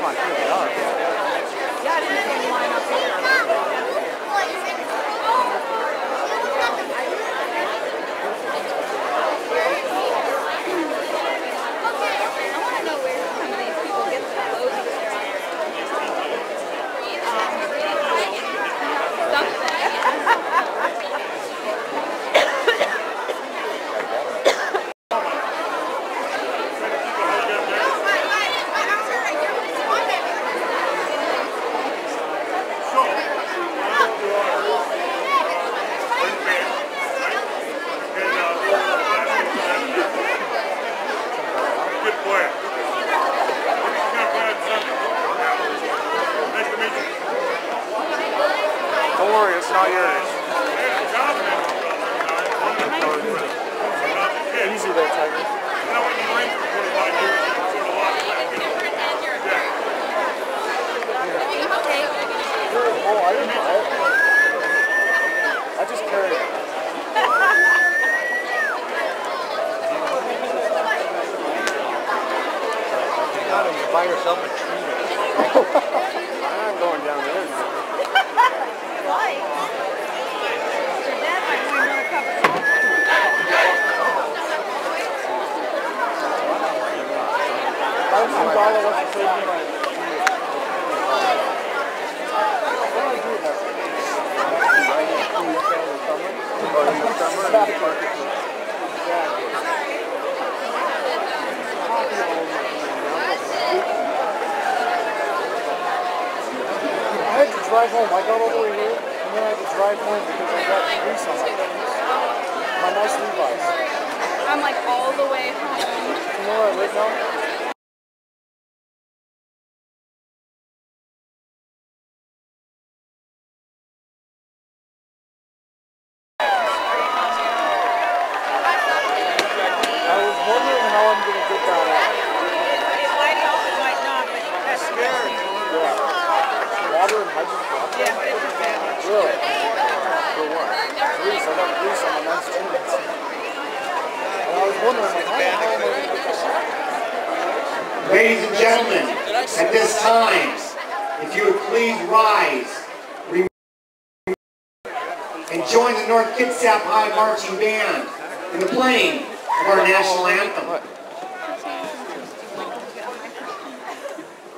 on, keep it up. Yeah, I didn't see any line up here. Don't worry, it's not yours. Easy there, Tiger. Oh, I didn't buy it. I just carried it. You gotta buy yourself a treat. I'm not going down there. Why? Your dad might want another cup of coffee. I was $2 what's the same thing. I had to drive home. I got all the way here, and then I had to drive home because I got grease on my things. My nice Levi's. I'm like all the way home. You know where I live now? Ladies and gentlemen, at this time, if you would please rise and join the North Kitsap High Marching Band in the playing of our national anthem.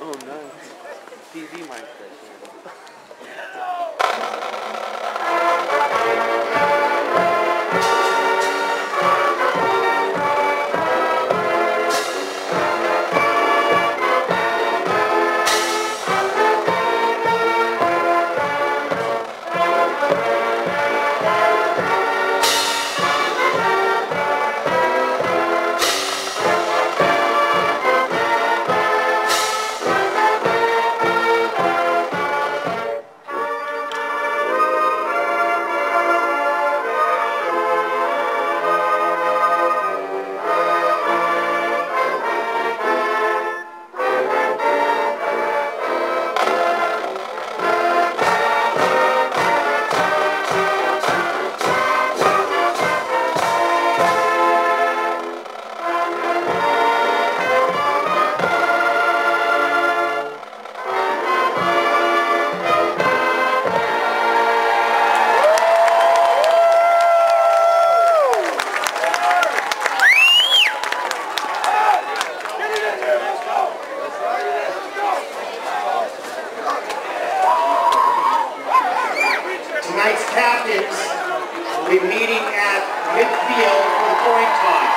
Oh, nice. TV mic. Tonight's captains will be meeting at midfield for the coin toss.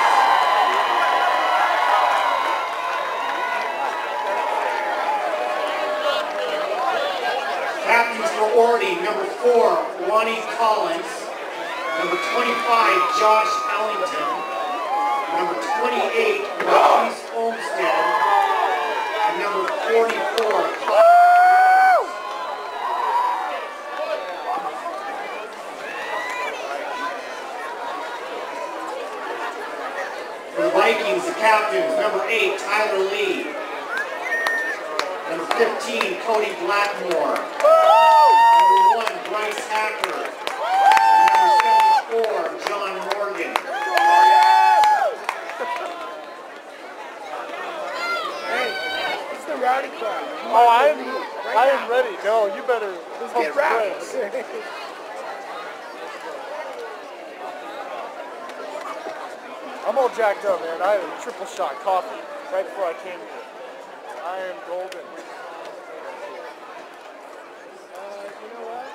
Captains for Orting, number 4, Ronnie Collins, number 25, Josh Ellington, number 28, Maurice Olmstead, and number 44, For the Vikings, the captains, number 8, Tyler Lee. Number 15, Cody Blackmore. Number 1, Bryce Hacker. And number 74, John Morgan. Hey, it's the Oh, I am ready. No, you better get right. I'm all jacked up, man. I had a triple shot coffee right before I came here. I am golden. You know what?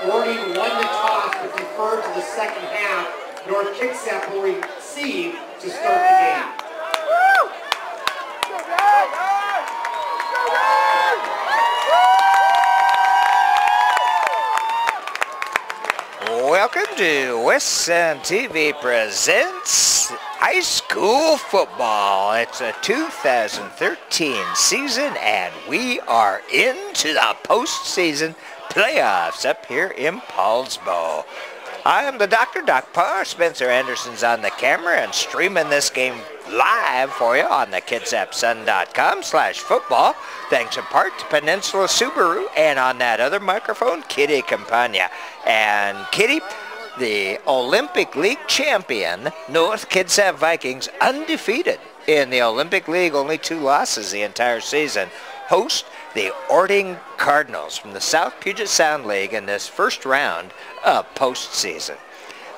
Orting won the toss but deferred to the second half. North Kitsap will receive to start the game. Welcome to West Sun TV presents high school football. It's a 2013 season and we are into the postseason playoffs up here in Paulsbo. I am the Dr. Doc Parr. Spencer Anderson's on the camera and streaming this game live for you on the kitsapsun.com/football. Thanks in part to Peninsula Subaru and on that other microphone, Kitty Campagna. And Kitty, the Olympic League champion, North Kitsap Vikings, undefeated in the Olympic League, only 2 losses the entire season, host the Orting Cardinals from the South Puget Sound League in this first round of postseason.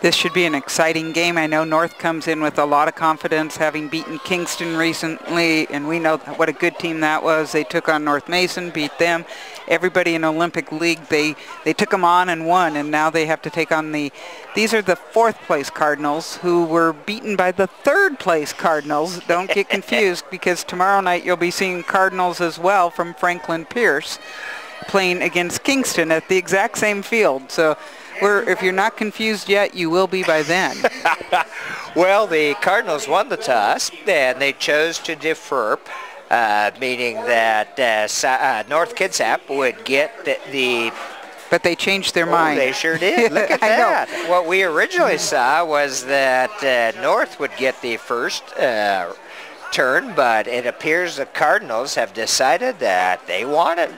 This should be an exciting game. I know North comes in with a lot of confidence, having beaten Kingston recently, and we know what a good team that was. They took on North Mason, beat them. Everybody in Olympic League, they took them on and won, and now they have to take on these are the 4th place Cardinals, who were beaten by the 3rd place Cardinals. Don't get confused, because tomorrow night you'll be seeing Cardinals as well from Franklin Pierce playing against Kingston at the exact same field. So if you're not confused yet, you will be by then. Well, the Cardinals won the toss, and they chose to defer, meaning that North Kitsap would get the But they changed their mind. They sure did. Look at that. What we originally saw was that North would get the first turn, but it appears the Cardinals have decided that they want it.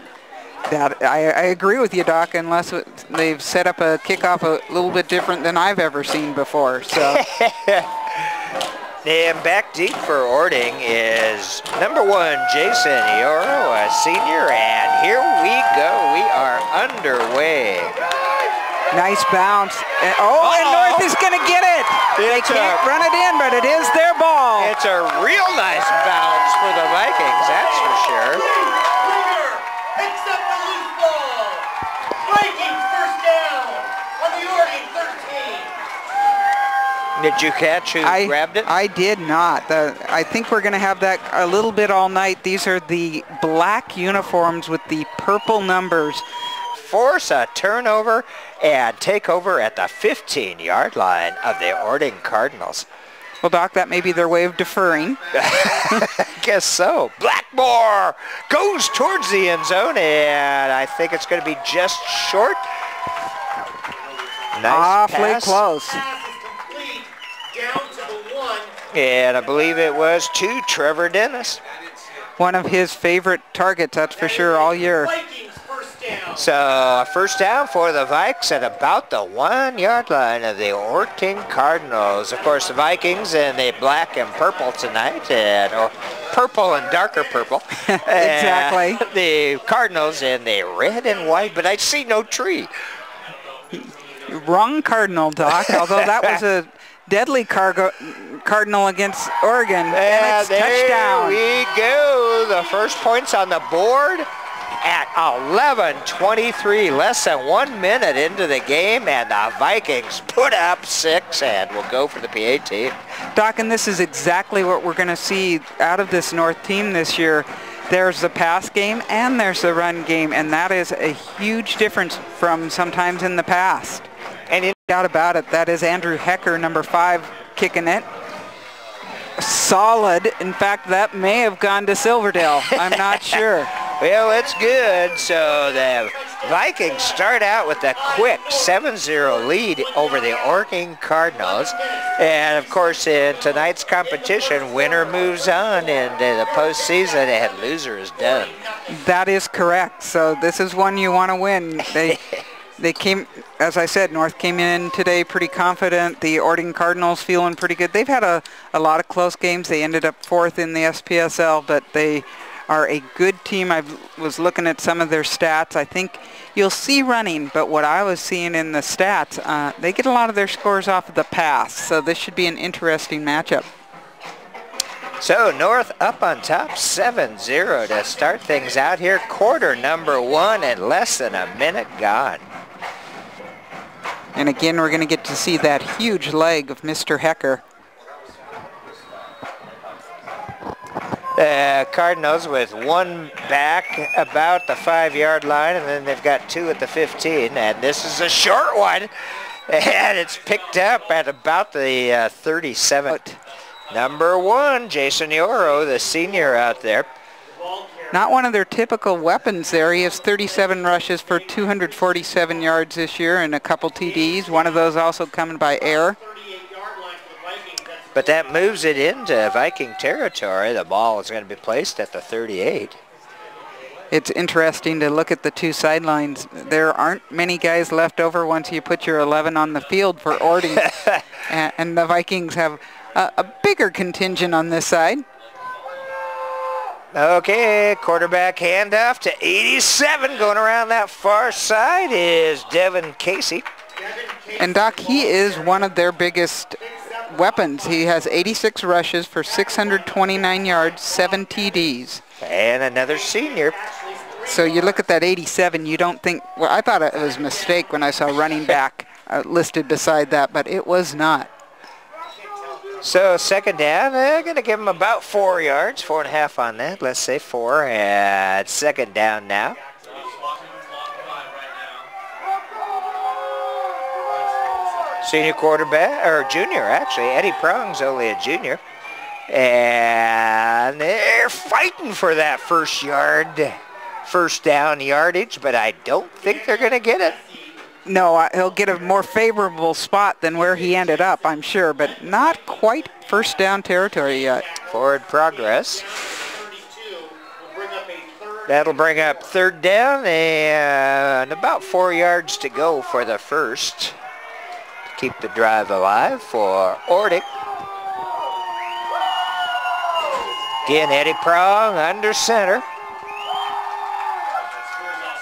That I agree with you, Doc, unless they've set up a kickoff a little bit different than I've ever seen before. So. And back deep for Orting is number 1, Jason Ioro, a senior, and here we go. We are underway. Nice bounce. And North is going to get it. They can't run it in, but it is their ball. It's a real nice bounce for the Vikings, that's for sure. Picks up the loose ball. Vikings first down on the Orting 13. Did you catch who grabbed it? I did not. I think we're going to have that a little bit all night. These are the black uniforms with the purple numbers. Force a turnover and take over at the 15-yard line of the Orting Cardinals. Well, Doc, that may be their way of deferring. I guess so. Blackmore goes towards the end zone, and I think it's going to be just short. Nice Awfully pass. close. Down to the 1. And I believe it was to Trevor Dennis. One of his favorite targets, that's for sure, all year. Vikings first down. So first down for the Vikes at about the 1-yard line of the Orting Cardinals. Of course, the Vikings in the black and purple tonight, or purple and darker purple. Exactly. The Cardinals in the red and white, but I see no tree. Wrong Cardinal, Doc, although that was a deadly Cardinal against Oregon. And it's touchdown. There we go. The first points on the board at 11:23, less than 1 minute into the game, and the Vikings put up 6 and will go for the PAT. Doc, and this is exactly what we're going to see out of this North team this year. There's the pass game and there's the run game, and that is a huge difference from sometimes in the past. And no doubt about it, that is Andrew Hecker, number 5, kicking it. Solid. In fact, that may have gone to Silverdale. I'm not sure. Well, it's good. So the Vikings start out with a quick 7-0 lead over the Orting Cardinals. And, of course, in tonight's competition, winner moves on into the postseason and loser is done. That is correct. So this is one you want to win. They came, as I said, North came in today pretty confident. The Orting Cardinals feeling pretty good. They've had a lot of close games. They ended up 4th in the SPSL, but they are a good team. I was looking at some of their stats. I think you'll see running, but what I was seeing in the stats, they get a lot of their scores off of the pass, so this should be an interesting matchup. So North up on top 7-0 to start things out here. Quarter number 1 and less than a minute gone. And again, we're going to get to see that huge leg of Mr. Hecker. The Cardinals with 1 back about the 5-yard line, and then they've got 2 at the 15. And this is a short one, and it's picked up at about the 37. Number 1, Jason Yoro, the senior out there. Not one of their typical weapons there. He has 37 rushes for 247 yards this year and a couple TDs. One of those also coming by air. But that moves it into Viking territory. The ball is going to be placed at the 38. It's interesting to look at the two sidelines. There aren't many guys left over once you put your 11 on the field for Orting. And the Vikings have a bigger contingent on this side. Okay, quarterback handoff to 87. Going around that far side is Devin Casey. And Doc, he is one of their biggest weapons. He has 86 rushes for 629 yards, 7 TDs. And another senior. So you look at that 87, you don't think, well, I thought it was a mistake when I saw running back listed beside that, but it was not. So second down, they're going to give him about 4 yards, 4.5 on that. Let's say 4, and second down now. Senior quarterback, or junior actually, Eddie Prong's only a junior. And they're fighting for that first down yardage, but I don't think they're going to get it. No, he'll get a more favorable spot than where he ended up, I'm sure, but not quite first down territory yet. Forward progress. That'll bring up third down and about 4 yards to go for the first to keep the drive alive for Orting. Again, Eddie Prong under center.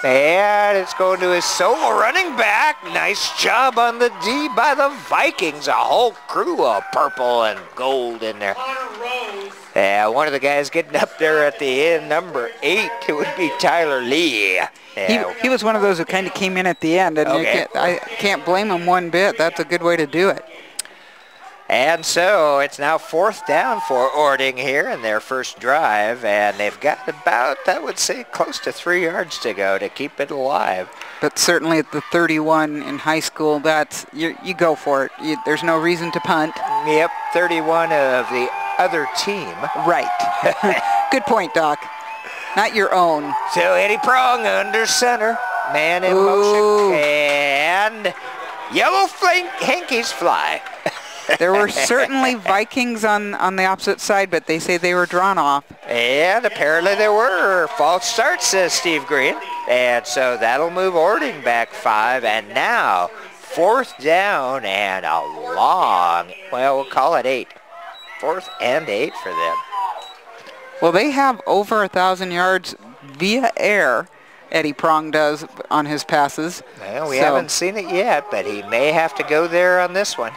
And it's going to his solo running back. Nice job on the D by the Vikings. A whole crew of purple and gold in there. Yeah, one of the guys getting up there at the end, number 8, it would be Tyler Lee. Yeah. He was one of those who kind of came in at the end, and okay. I can't blame him one bit. That's a good way to do it. And so it's now fourth down for Orting here in their first drive, and they've got about, I would say, close to 3 yards to go to keep it alive. But certainly at the 31 in high school, that's you go for it. There's no reason to punt. Yep, 31 of the other team. Right. Good point, Doc. Not your own. So Eddie Prong under center, man in motion, and yellow hankies fly. There were certainly Vikings on the opposite side, but they say they were drawn off. And apparently there were false starts, says Steve Green. And so that'll move Orting back 5. And now 4th down and a long, well, we'll call it 8. 4th and 8 for them. Well, they have over 1,000 yards via air. Eddie Prong does on his passes. Well, we haven't seen it yet, but he may have to go there on this one.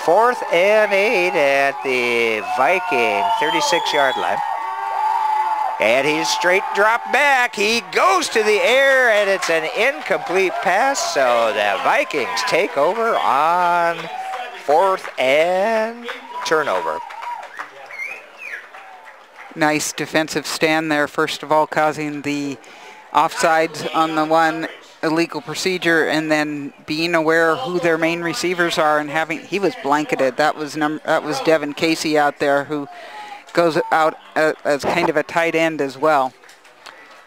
4th and 8 at the Viking 36-yard line. And he's straight drop back. He goes to the air, and it's an incomplete pass, so the Vikings take over on 4th and turnover. Nice defensive stand there, first of all, causing the offsides on the one illegal procedure, and then being aware of who their main receivers are, and he was blanketed. That was Devin Casey out there, who goes out as kind of a tight end as well.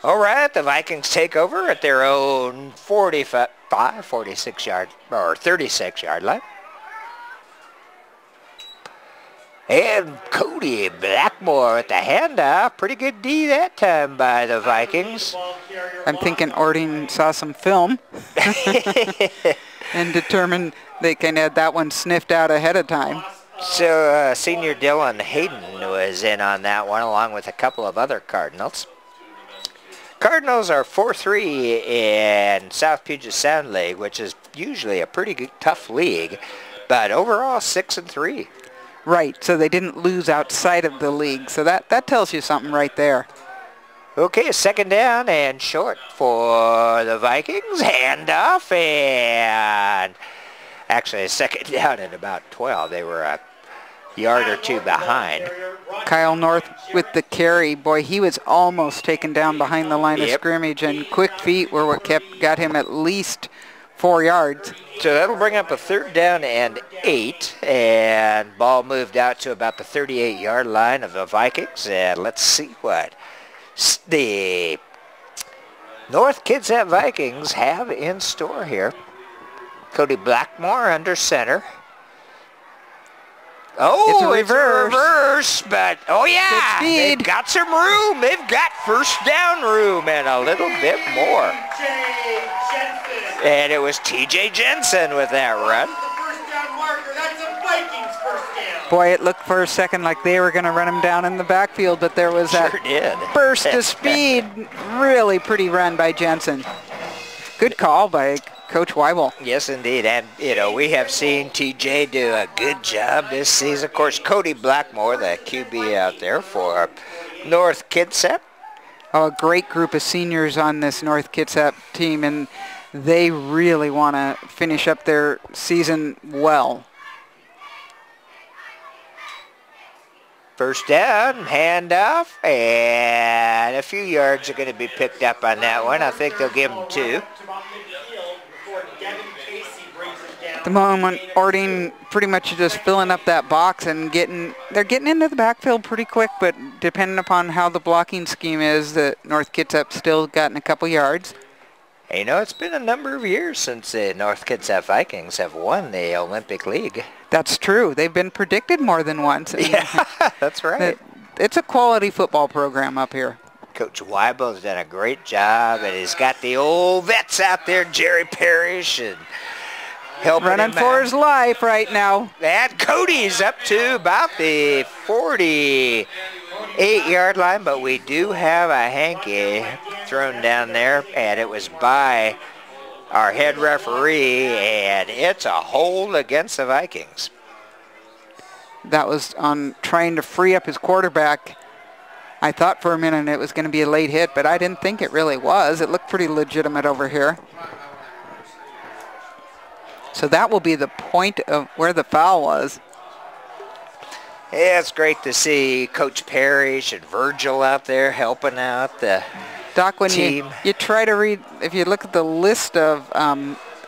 All right, the Vikings take over at their own 46-yard or 36-yard line. And Cody Blackmore at the handoff. Pretty good D that time by the Vikings. I'm thinking Orting saw some film and determined they can have that one sniffed out ahead of time. So senior Dylan Hayden was in on that one along with a couple of other Cardinals. Cardinals are 4-3 in South Puget Sound League, which is usually a pretty good, tough league, but overall 6-3. Right, so they didn't lose outside of the league. So that tells you something right there. Okay, 2nd down and short for the Vikings. Handoff and actually 2nd down and about 12. They were a yard or 2 behind. Kyle North with the carry. Boy, he was almost taken down behind the line of scrimmage, and quick feet were what got him at least 4 yards. So that'll bring up a 3rd down and 8, and ball moved out to about the 38-yard line of the Vikings. And let's see what the North Kitsap Vikings have in store here. Cody Blackmore under center. Oh, it's a reverse, but oh yeah, they've got some room. They've got 1st down room and a little bit more. And it was T.J. Jensen with that run. Boy, it looked for a second like they were going to run him down in the backfield, but there was that burst of speed. Really pretty run by Jensen. Good call by Coach Weibel. Yes, indeed. And, you know, we have seen T.J. do a good job this season. Of course, Cody Blackmore, the QB out there for North Kitsap. Oh, a great group of seniors on this North Kitsap team, and they really want to finish up their season well. 1st down, handoff, and a few yards are going to be picked up on that one. I think they'll give them 2. At the moment, Orting pretty much just filling up that box and they're getting into the backfield pretty quick, but depending upon how the blocking scheme is, the North Kitsap still gotten a couple yards. You know, it's been a number of years since the North Kitsap Vikings have won the Olympic League. That's true. They've been predicted more than once. Yeah, that's right. It's a quality football program up here. Coach Weibel's done a great job, and he's got the old vets out there, Jerry Parrish, and helping running for his life right now. And Cody's up to about the 48-yard line, but we do have a hanky thrown down there, and it was by our head referee, and it's a hold against the Vikings. That was on trying to free up his quarterback. I thought for a minute it was going to be a late hit, but I didn't think it really was. It looked pretty legitimate over here. So that will be the point of where the foul was. Yeah, it's great to see Coach Parrish and Virgil out there helping out the Doc, when team. you try to read, if you look at the list of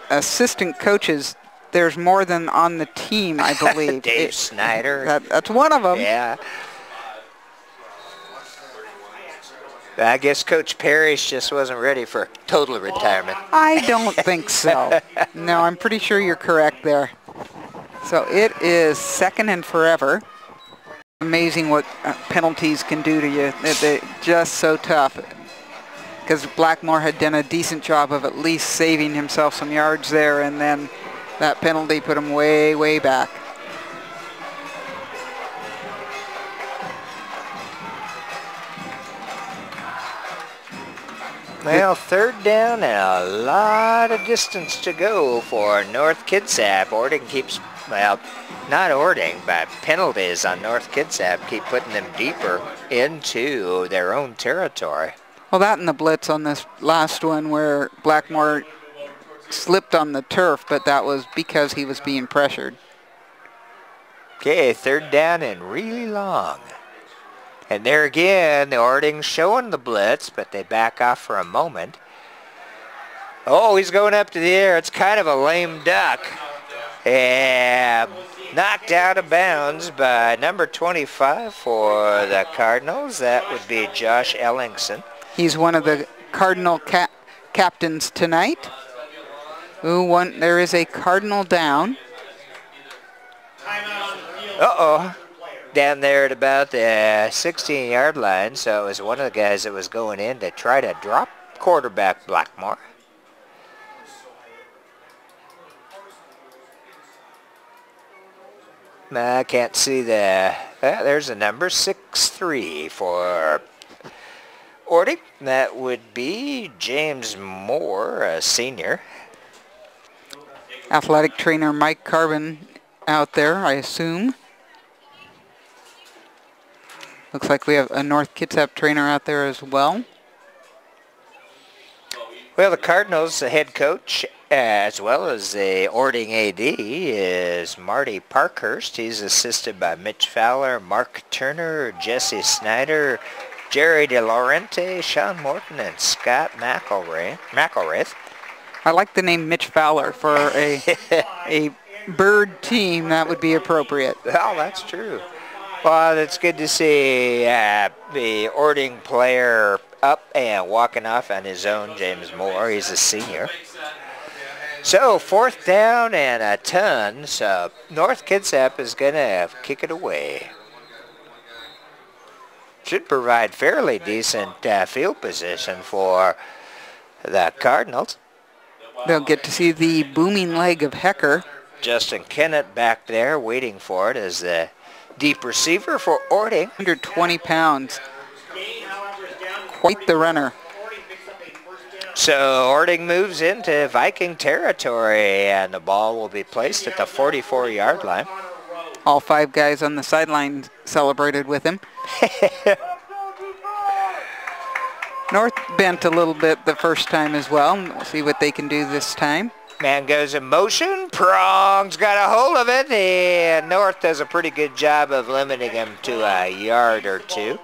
assistant coaches, there's more than on the team, I believe. Dave Snyder. That's one of them. Yeah. I guess Coach Parrish just wasn't ready for total retirement. I don't think so. No, I'm pretty sure you're correct there. So it is 2nd and forever. Amazing what penalties can do to you. They're just so tough. Because Blackmore had done a decent job of at least saving himself some yards there, and then that penalty put him way, way back. Well, 3rd down and a lot of distance to go for North Kitsap. Orting keeps, well, not Orting, but penalties on North Kitsap keep putting them deeper into their own territory. Well, that and the blitz on this last one where Blackmore slipped on the turf, but that was because he was being pressured. Okay, 3rd down and really long. And there again, the Orting's showing the blitz, but they back off for a moment. Oh, he's going up to the air. It's kind of a lame duck. And knocked out of bounds by number 25 for the Cardinals. That would be Josh Ellingson. He's one of the Cardinal captains tonight. There is a Cardinal down. Uh-oh. Down there at about the 16-yard line, so it was one of the guys that was going in to try to drop quarterback Blackmore. I can't see the... there's a number, 6'3" for Orting. That would be James Moore, a senior. Athletic trainer Mike Carbon out there, I assume. Looks like we have a North Kitsap trainer out there as well. Well, the Cardinals, the head coach, as well as the Orting AD, is Marty Parkhurst. He's assisted by Mitch Fowler, Mark Turner, Jesse Snyder, Jerry DeLaurenti, Sean Morton, and Scott McElrath. I like the name Mitch Fowler for a bird team. That would be appropriate. Well, that's true. Well, it's good to see the Orting player up and walking off on his own, James Moore. He's a senior. So 4th down and a ton. So North Kitsap is going to kick it away. Should provide fairly decent field position for the Cardinals. They'll get to see the booming leg of Hecker. Justin Kennett back there waiting for it as the deep receiver for Orting. 120 pounds. Quite the runner. So Orting moves into Viking territory, and the ball will be placed at the 44-yard line. All 5 guys on the sideline celebrated with him. North bent a little bit the first time as well. We'll see what they can do this time. Man goes in motion. Prong's got a hold of it, and North does a pretty good job of limiting him to a yard or two.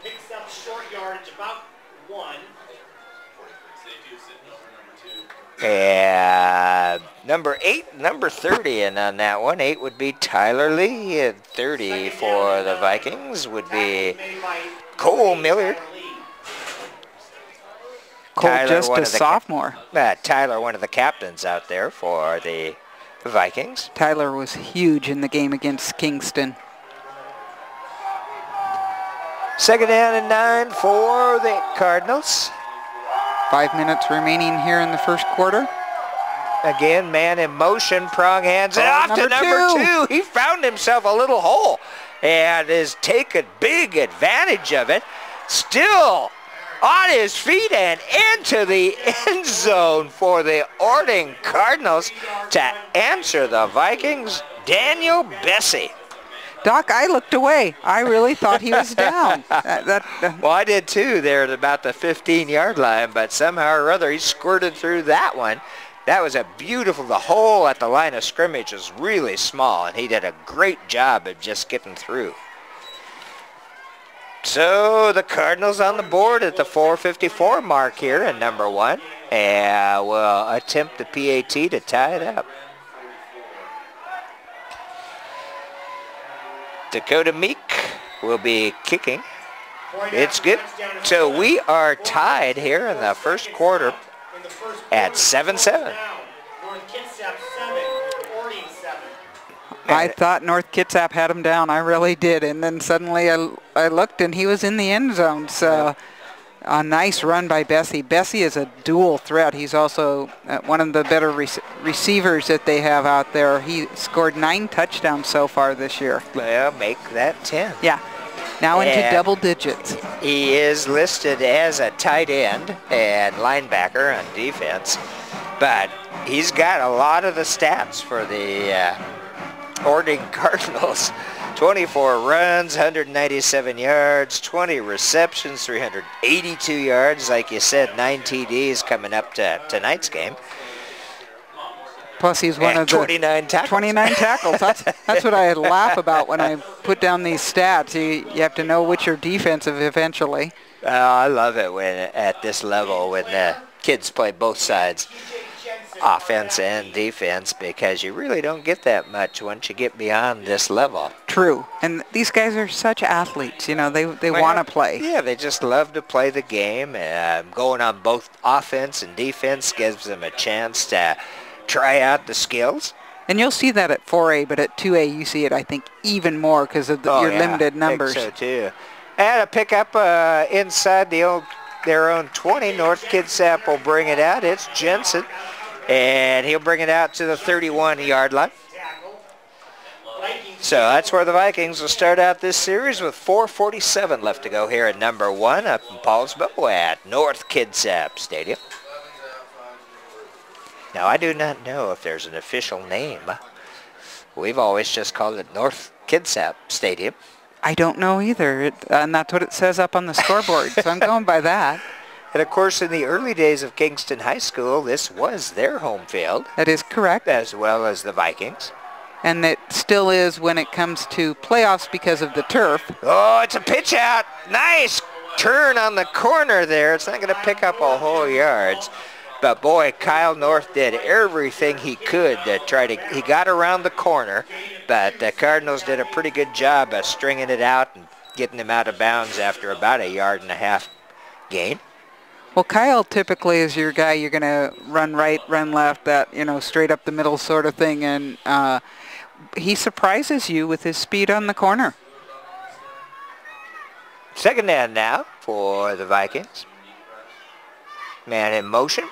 And number 8, number 30, and on that one, 8 would be Tyler Lee, and 30 for the Vikings would be Cole Millard. Cole, Tyler, just a sophomore. Tyler, one of the captains out there for the Vikings. Tyler was huge in the game against Kingston. 2nd down and 9 for the Cardinals. 5 minutes remaining here in the first quarter. Again, man in motion. Prong hands it off to number 2. He found himself a little hole and has taken big advantage of it. Still on his feet and into the end zone for the Orting Cardinals to answer the Vikings, Daniel Bessie. Doc, I looked away. I really thought he was down. Well, I did too there at about the 15-yard line, but somehow or other he squirted through that one. That was a beautiful, the hole at the line of scrimmage was really small, and he did a great job of just getting through. So the Cardinals on the board at the 4:54 mark here in number 1, and will attempt the PAT to tie it up. Dakota Meek will be kicking. It's good. So we are tied here in the first quarter at 7-7. I thought North Kitsap had him down. I really did. And then suddenly I looked, and he was in the end zone. So a nice run by Bessie. Bessie is a dual threat. He's also one of the better receivers that they have out there. He scored 9 touchdowns so far this year. Well, make that 10. Yeah. Now into double digits. He is listed as a tight end and linebacker on defense, but he's got a lot of the stats for the Orting Cardinals. 24 runs, 197 yards, 20 receptions, 382 yards. Like you said, 9 TDs coming up to tonight's game. Plus he's one of the 29 tackles. 29 tackles. That's what I laugh about when I put down these stats. You have to know which are defensive eventually. I love it when at this level when the kids play both sides, offense and defense, because you really don't get that much once you get beyond this level. True. And these guys are such athletes. You know, they want to play. Yeah, they just love to play the game. Going on both offense and defense gives them a chance to try out the skills. And you'll see that at 4A, but at 2A you see it, I think, even more because of your limited numbers. I think so, too. And a pickup inside their own 20. North Kitsap will bring it out. It's Jensen. And he'll bring it out to the 31-yard line. So that's where the Vikings will start out this series with 4:47 left to go here at number 1 up in Paulsville at North Kitsap Stadium. Now, I do not know if there's an official name. We've always just called it North Kitsap Stadium. I don't know either, and that's what it says up on the scoreboard, so I'm going by that. And, of course, in the early days of Kingston High School, this was their home field. That is correct. As well as the Vikings. And it still is when it comes to playoffs because of the turf. Oh, it's a pitch out. Nice turn on the corner there. It's not going to pick up a whole yards. But, boy, Kyle North did everything he could to try to... He got around the corner, but the Cardinals did a pretty good job of stringing it out and getting him out of bounds after about a 1.5 yard gain. Well, Kyle typically is your guy. You're going to run right, run left, that, straight up the middle sort of thing. And he surprises you with his speed on the corner. Second down now for the Vikings. Man in motion.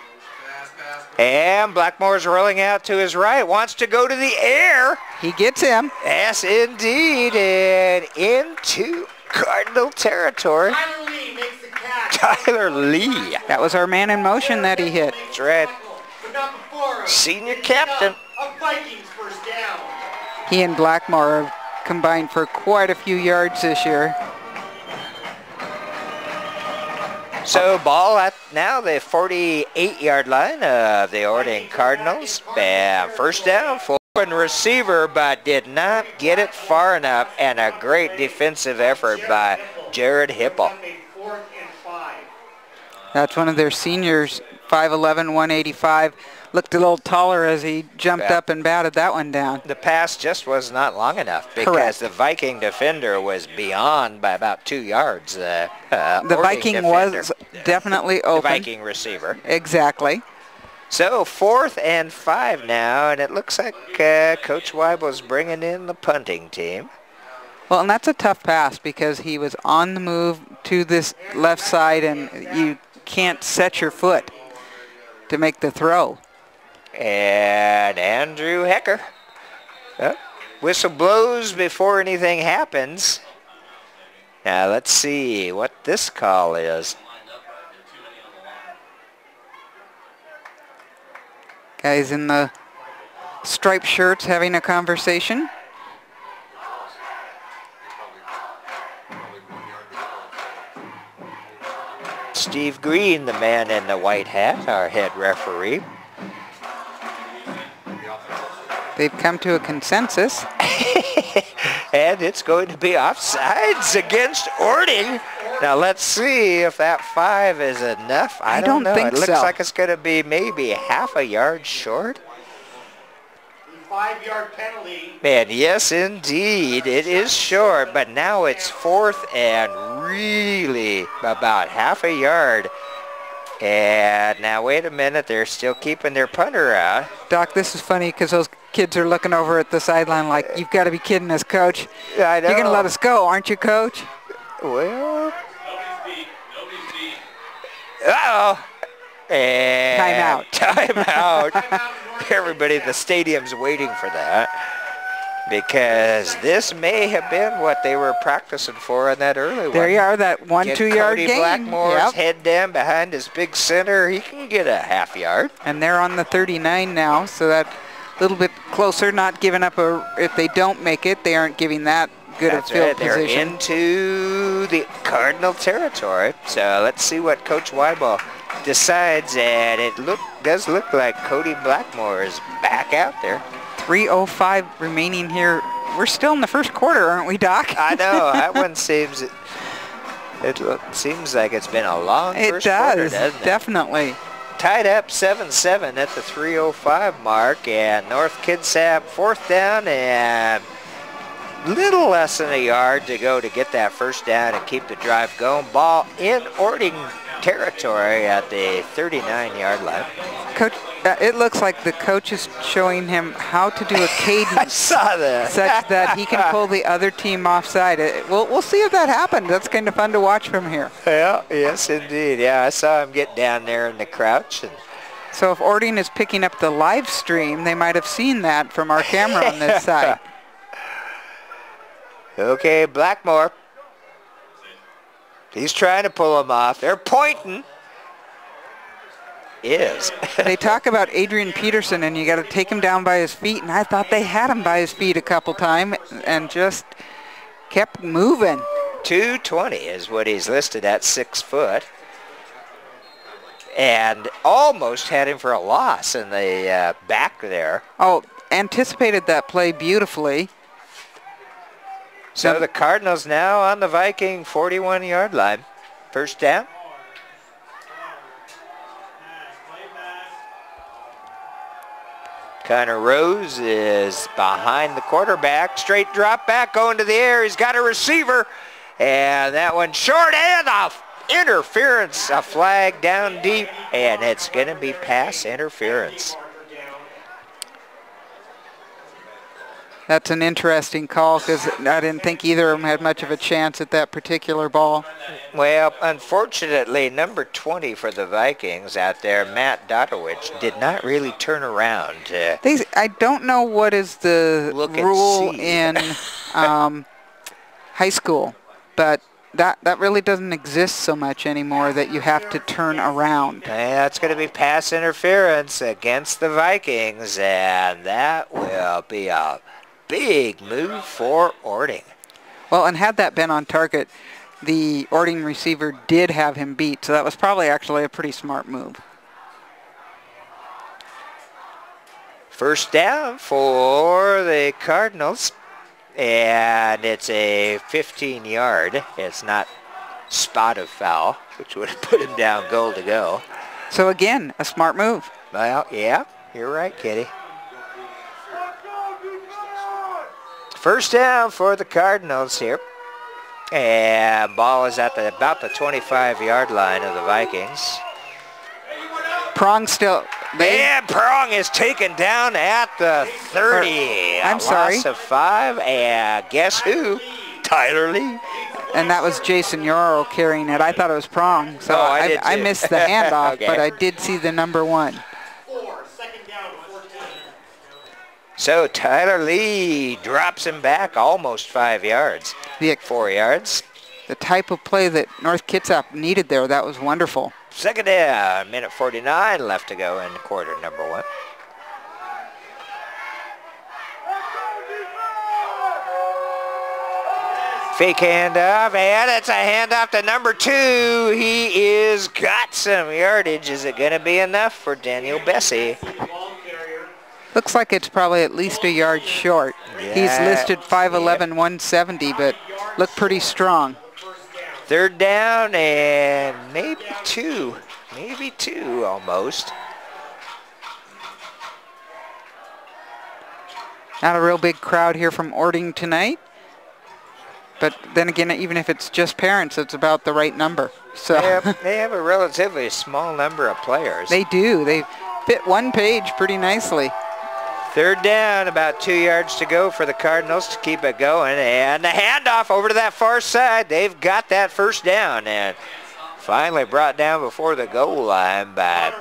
And Blackmore's rolling out to his right. Wants to go to the air. He gets him. Yes, indeed. And into Cardinal territory. Tyler Lee. That was our man in motion that he hit. That's right. Senior captain. He and Blackmore have combined for quite a few yards this year. So ball at now the 48-yard line of the Orting Cardinals. First down for open receiver, but did not get it far enough, and a great defensive effort by Jared Hipple. That's one of their seniors, 5'11", 185. Looked a little taller as he jumped up and batted that one down. The pass just was not long enough because the Viking defender was beyond by about 2 yards. The Viking defender was definitely open. The Viking receiver. Exactly. So 4th and 5 now, and it looks like Coach Weibel's bringing in the punting team. Well, and that's a tough pass because he was on the move to this left side, and you can't set your foot to make the throw. And Andrew Hecker. Whistle blows before anything happens. Now let's see what this call is. Guys in the striped shirts having a conversation. Steve Green, the man in the white hat, our head referee. They've come to a consensus. And it's going to be offsides against Orting. Now let's see if that 5 is enough. I don't know. It looks like it's going to be maybe half a yard short. 5-yard penalty. And yes, indeed, it is short, but now it's 4th and really about half a yard. And now, wait a minute, they're still keeping their punter out. Doc, this is funny because kids are looking over at the sideline like, you've got to be kidding us, Coach. Yeah, I know. You're going to let us go, aren't you, Coach? Well. Uh-oh. And timeout. Everybody in the stadium's waiting for that because this may have been what they were practicing for in that early one. There you are, that 1-2 yard gain. Blackmore's head down behind his big center. He can get a half yard. And they're on the 39 now, so that a little bit closer, not giving up if they don't make it, they aren't giving that good of field position. They're into the Cardinal territory. So let's see what Coach Weibull decides, and it does look like Cody Blackmore is back out there. 3:05 remaining here. We're still in the first quarter, aren't we, Doc? I know. That one seems like it's been a long first quarter, doesn't it? Definitely. Tied up 7-7 at the 3:05 mark, and North Kitsap 4th down and little less than a yard to go to get that first down and keep the drive going. Ball in Orting territory at the 39-yard line. Coach, it looks like the coach is showing him how to do a cadence. I saw that. Such that he can pull the other team offside. We'll see if that happens. That's kind of fun to watch from here. Yeah, yes, indeed. Yeah, I saw him get down there in the crouch. And so if Orting is picking up the live stream, they might have seen that from our camera on this side. Okay, Blackmore. He's trying to pull him off. They're pointing. They talk about Adrian Peterson, and you got to take him down by his feet, and I thought they had him by his feet a couple times and just kept moving. 220 is what he's listed at, 6 foot. And almost had him for a loss in the back there. Oh, anticipated that play beautifully. So the Cardinals now on the Viking 41-yard line. First down. Connor Rose is behind the quarterback. Straight drop back, going to the air. He's got a receiver. And that one short, and off. Interference, a flag down deep. And it's going to be pass interference. That's an interesting call because I didn't think either of them had much of a chance at that particular ball. Well, unfortunately, number 20 for the Vikings out there, Matt Dotowich, did not really turn around. I don't know what is the rule in high school, but that really doesn't exist so much anymore that you have to turn around. That's going to be pass interference against the Vikings, and that will be a big move for Orting. Well, and had that been on target, the Orting receiver did have him beat, so that was probably actually a pretty smart move. First down for the Cardinals, and it's a 15-yard. It's not spot of foul, which would have put him down goal to go. So again, a smart move. Well, yeah, you're right, Kitty. First down for the Cardinals here. And ball is at about the 25-yard line of the Vikings. Prong still. And Prong is taken down at the 30. I'm sorry. Loss of 5. And guess who? Tyler Lee. And that was Jason Yarrow carrying it. I thought it was Prong. So I missed the handoff, okay. But I did see the number 1. So Tyler Lee drops him back almost 5 yards. 4 yards. The type of play that North Kitsap needed there, that was wonderful. Second down, minute 49 left to go in quarter number 1. Fake handoff, and it's a handoff to number 2. He is got some yardage. Is it going to be enough for Daniel Bessie? Looks like it's probably at least a yard short. Yeah. He's listed 5'11", 170, but looked pretty strong. Third down and maybe 2. Maybe 2 almost. Not a real big crowd here from Orting tonight. But then again, even if it's just parents, it's about the right number. So they have a relatively small number of players. They do. They fit one page pretty nicely. Third down, about 2 yards to go for the Cardinals to keep it going. And the handoff over to that far side. They've got that first down and finally brought down before the goal line by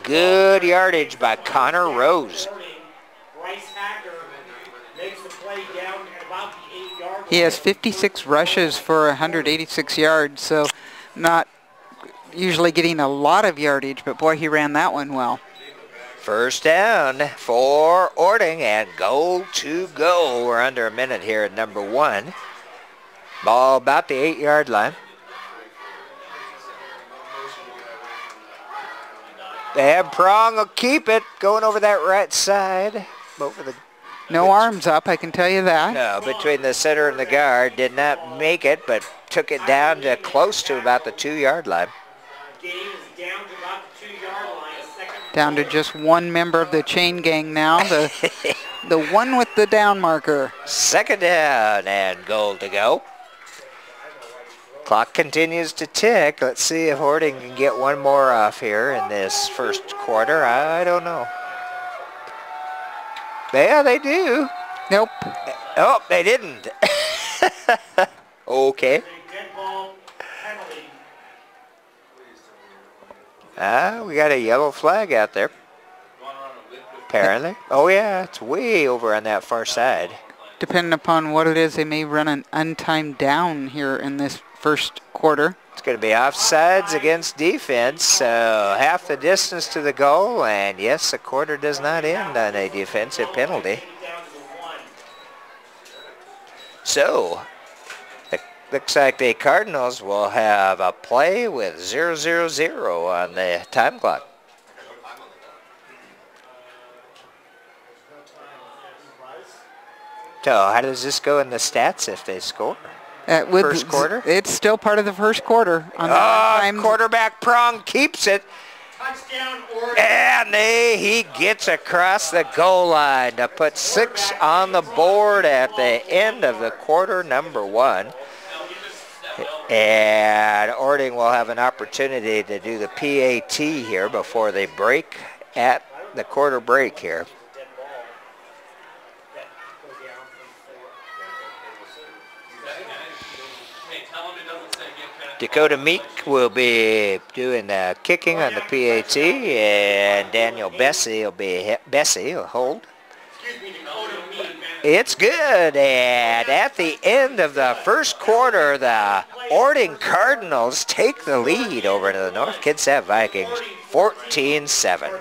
good yardage by Connor Rose. He has 56 rushes for 186 yards, so not usually getting a lot of yardage, but boy, he ran that one well. First down for Orting and goal to go. We're under a minute here at number 1. Ball about the 8-yard line. They have Prong will keep it going over that right side. Over the no arms up, I can tell you that. No, between the center and the guard. Did not make it, but took it down to close to about the 2-yard line. Game is down to about the 2-yard line. Down to just one member of the chain gang now, the one with the down marker. Second down and goal to go. Clock continues to tick. Let's see if Orting can get one more off here in this first quarter. I don't know. Yeah, they do. Nope. Oh, they didn't. Okay. We got a yellow flag out there. Apparently. Oh yeah, it's way over on that far side. Depending upon what it is, they may run an untimed down here in this first quarter. It's going to be offsides against defense, so half the distance to the goal, and yes, the quarter does not end on a defensive penalty. So, it looks like the Cardinals will have a play with 0-0-0 on the time clock. So how does this go in the stats if they score? First quarter? It's still part of the first quarter. Quarterback Prong keeps it. Touchdown, Orting. And he gets across the goal line to put 6 on the board at the end of the quarter number 1. And Orting will have an opportunity to do the PAT here before they break at the quarter break here. Dakota Meek will be doing the kicking on the PAT, and Daniel Bessie will hold. It's good, and at the end of the first quarter, the Orting Cardinals take the lead over to the North Kitsap Vikings, 14-7.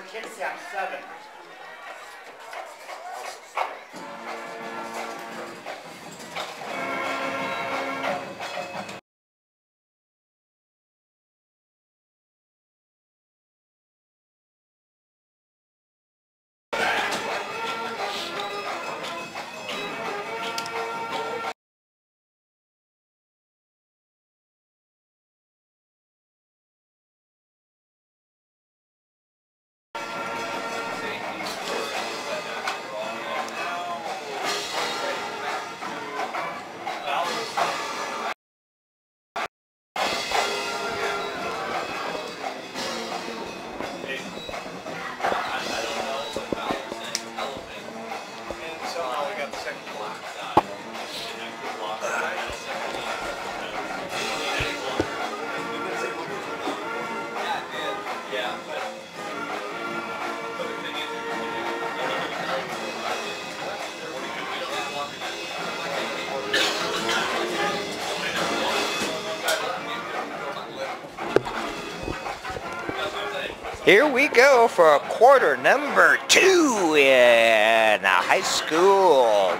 Here we go for quarter number 2 in a high school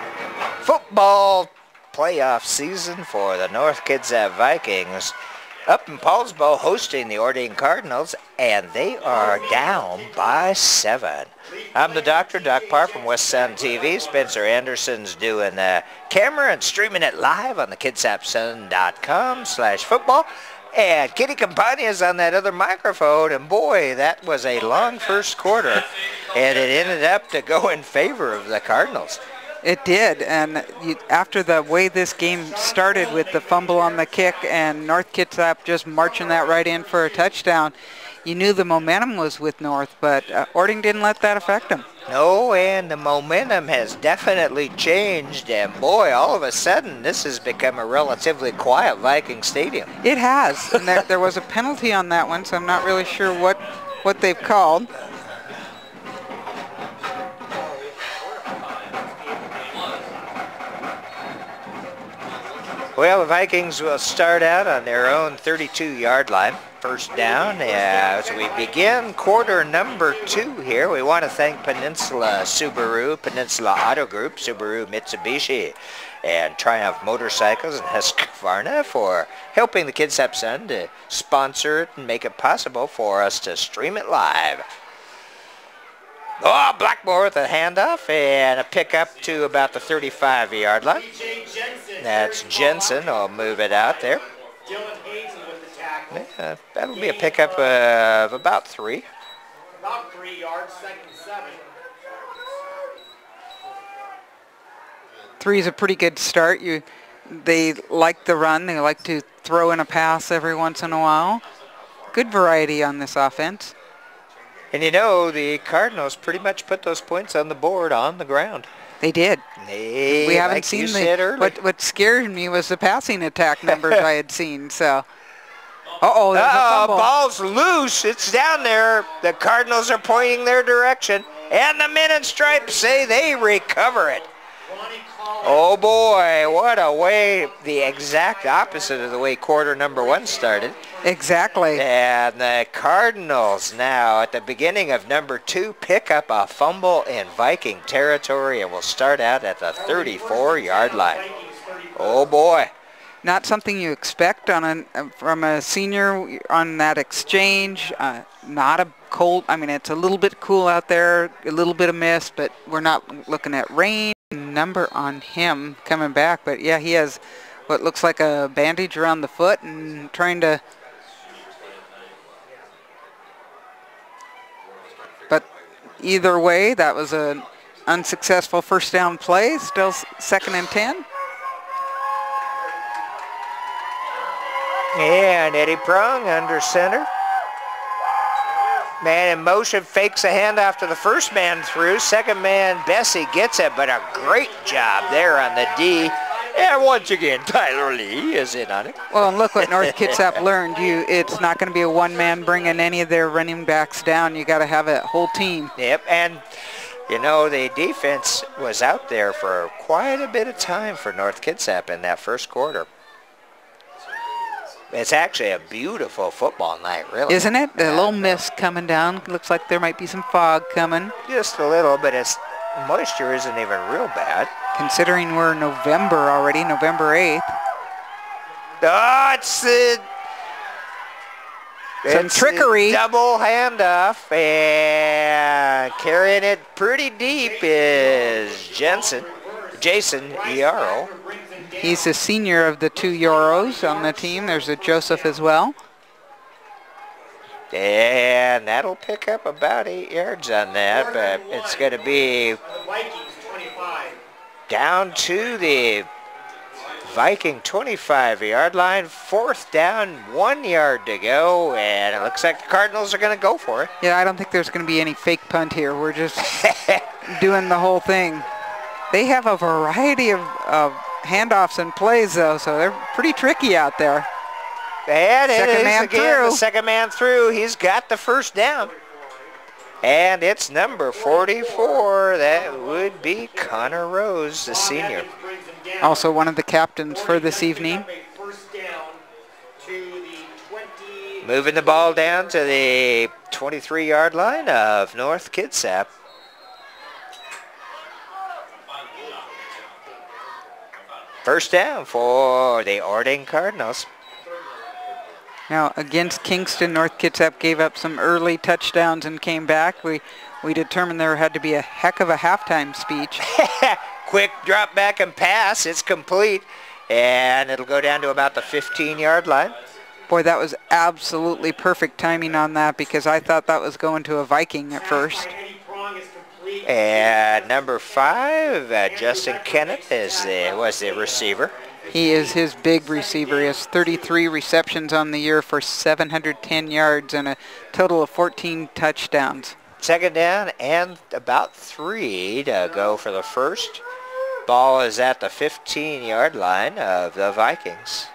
football playoff season for the North Kitsap Vikings. Up in Paulsbo hosting the Orting Cardinals, and they are down by 7. I'm the Doctor, Doc Parr from West Sun TV. Spencer Anderson's doing the camera and streaming it live on the kitsapsun.com/football. And Kitty Campagna's on that other microphone, and boy, that was a long first quarter, and it ended up to go in favor of the Cardinals. It did, and after the way this game started with the fumble on the kick and North Kitsap just marching that right in for a touchdown, you knew the momentum was with North, but Orting didn't let that affect them. No, and the momentum has definitely changed, and boy, all of a sudden, this has become a relatively quiet Viking stadium. It has, and there was a penalty on that one, so I'm not really sure what they've called. Well, the Vikings will start out on their own 32-yard line. First down as we begin quarter number 2 here. We want to thank Peninsula Subaru, Peninsula Auto Group, Subaru Mitsubishi, and Triumph Motorcycles and Husqvarna for helping the Kitsap Sun to sponsor it and make it possible for us to stream it live. Oh, Blackmore with a handoff and a pickup to about the 35-yard line. That's Jensen. I'll move it out there. Yeah, that'll be a pickup of about 3. About 3 yards, 2nd and 7. 3 is a pretty good start. They like the run. They like to throw in a pass every once in a while. Good variety on this offense. And you know, the Cardinals pretty much put those points on the board on the ground. They did. We haven't like seen what scared me was the passing attack numbers I had seen. So, there's a fumble. Ball's loose. It's down there. The Cardinals are pointing their direction, and the men in stripes say they recover it. Oh boy, what a way, the exact opposite of the way quarter number 1 started. Exactly. And the Cardinals now at the beginning of number 2 pick up a fumble in Viking territory and will start out at the 34-yard line. Oh boy. Not something you expect from a senior on that exchange. Not a cold, it's a little bit cool out there, a little bit of mist, but we're not looking at rain. Number on him coming back, but yeah, he has what looks like a bandage around the foot and trying to, but either way, that was an unsuccessful first down play. Still 2nd and 10. And Eddie Prong under center. Man in motion, fakes a handoff to the first man through. Second man, Bessie gets it, but a great job there on the D. And once again, Tyler Lee is in on it. Well, and look what North Kitsap learned. It's not going to be a one-man bringing any of their running backs down. You got to have a whole team. Yep, and you know, the defense was out there for quite a bit of time for North Kitsap in that first quarter. It's actually a beautiful football night, really. Isn't it? A little mist coming down. Looks like there might be some fog coming. Just a little, but moisture isn't even real bad. Considering we're November already, November 8th. Oh, some trickery. Double handoff, and carrying it pretty deep is Jason Iaro. He's a senior of the 2 Euros on the team. There's a Joseph as well. And that'll pick up about 8 yards on that, but it's going to be down to the Viking 25-yard line. 4th down, 1 yard to go, and it looks like the Cardinals are going to go for it. Yeah, I don't think there's going to be any fake punt here. We're just doing the whole thing. They have a variety of handoffs and plays, though, so they're pretty tricky out there. And it is again the second man through. He's got the first down. And it's number 44. That would be Connor Rose, the senior. Also one of the captains for this evening. Moving the ball down to the 23-yard line of North Kitsap. First down for the Orting Cardinals. Now, against Kingston, North Kitsap gave up some early touchdowns and came back. We determined there had to be a heck of a halftime speech. Quick drop back and pass. It's complete. And it'll go down to about the 15-yard line. Boy, that was absolutely perfect timing on that because I thought that was going to a Viking at first. And number 5, Justin Kenneth was the receiver. He is his big receiver. He has 33 receptions on the year for 710 yards and a total of 14 touchdowns. Second down and about 3 to go for the first. Ball is at the 15-yard line of the Vikings.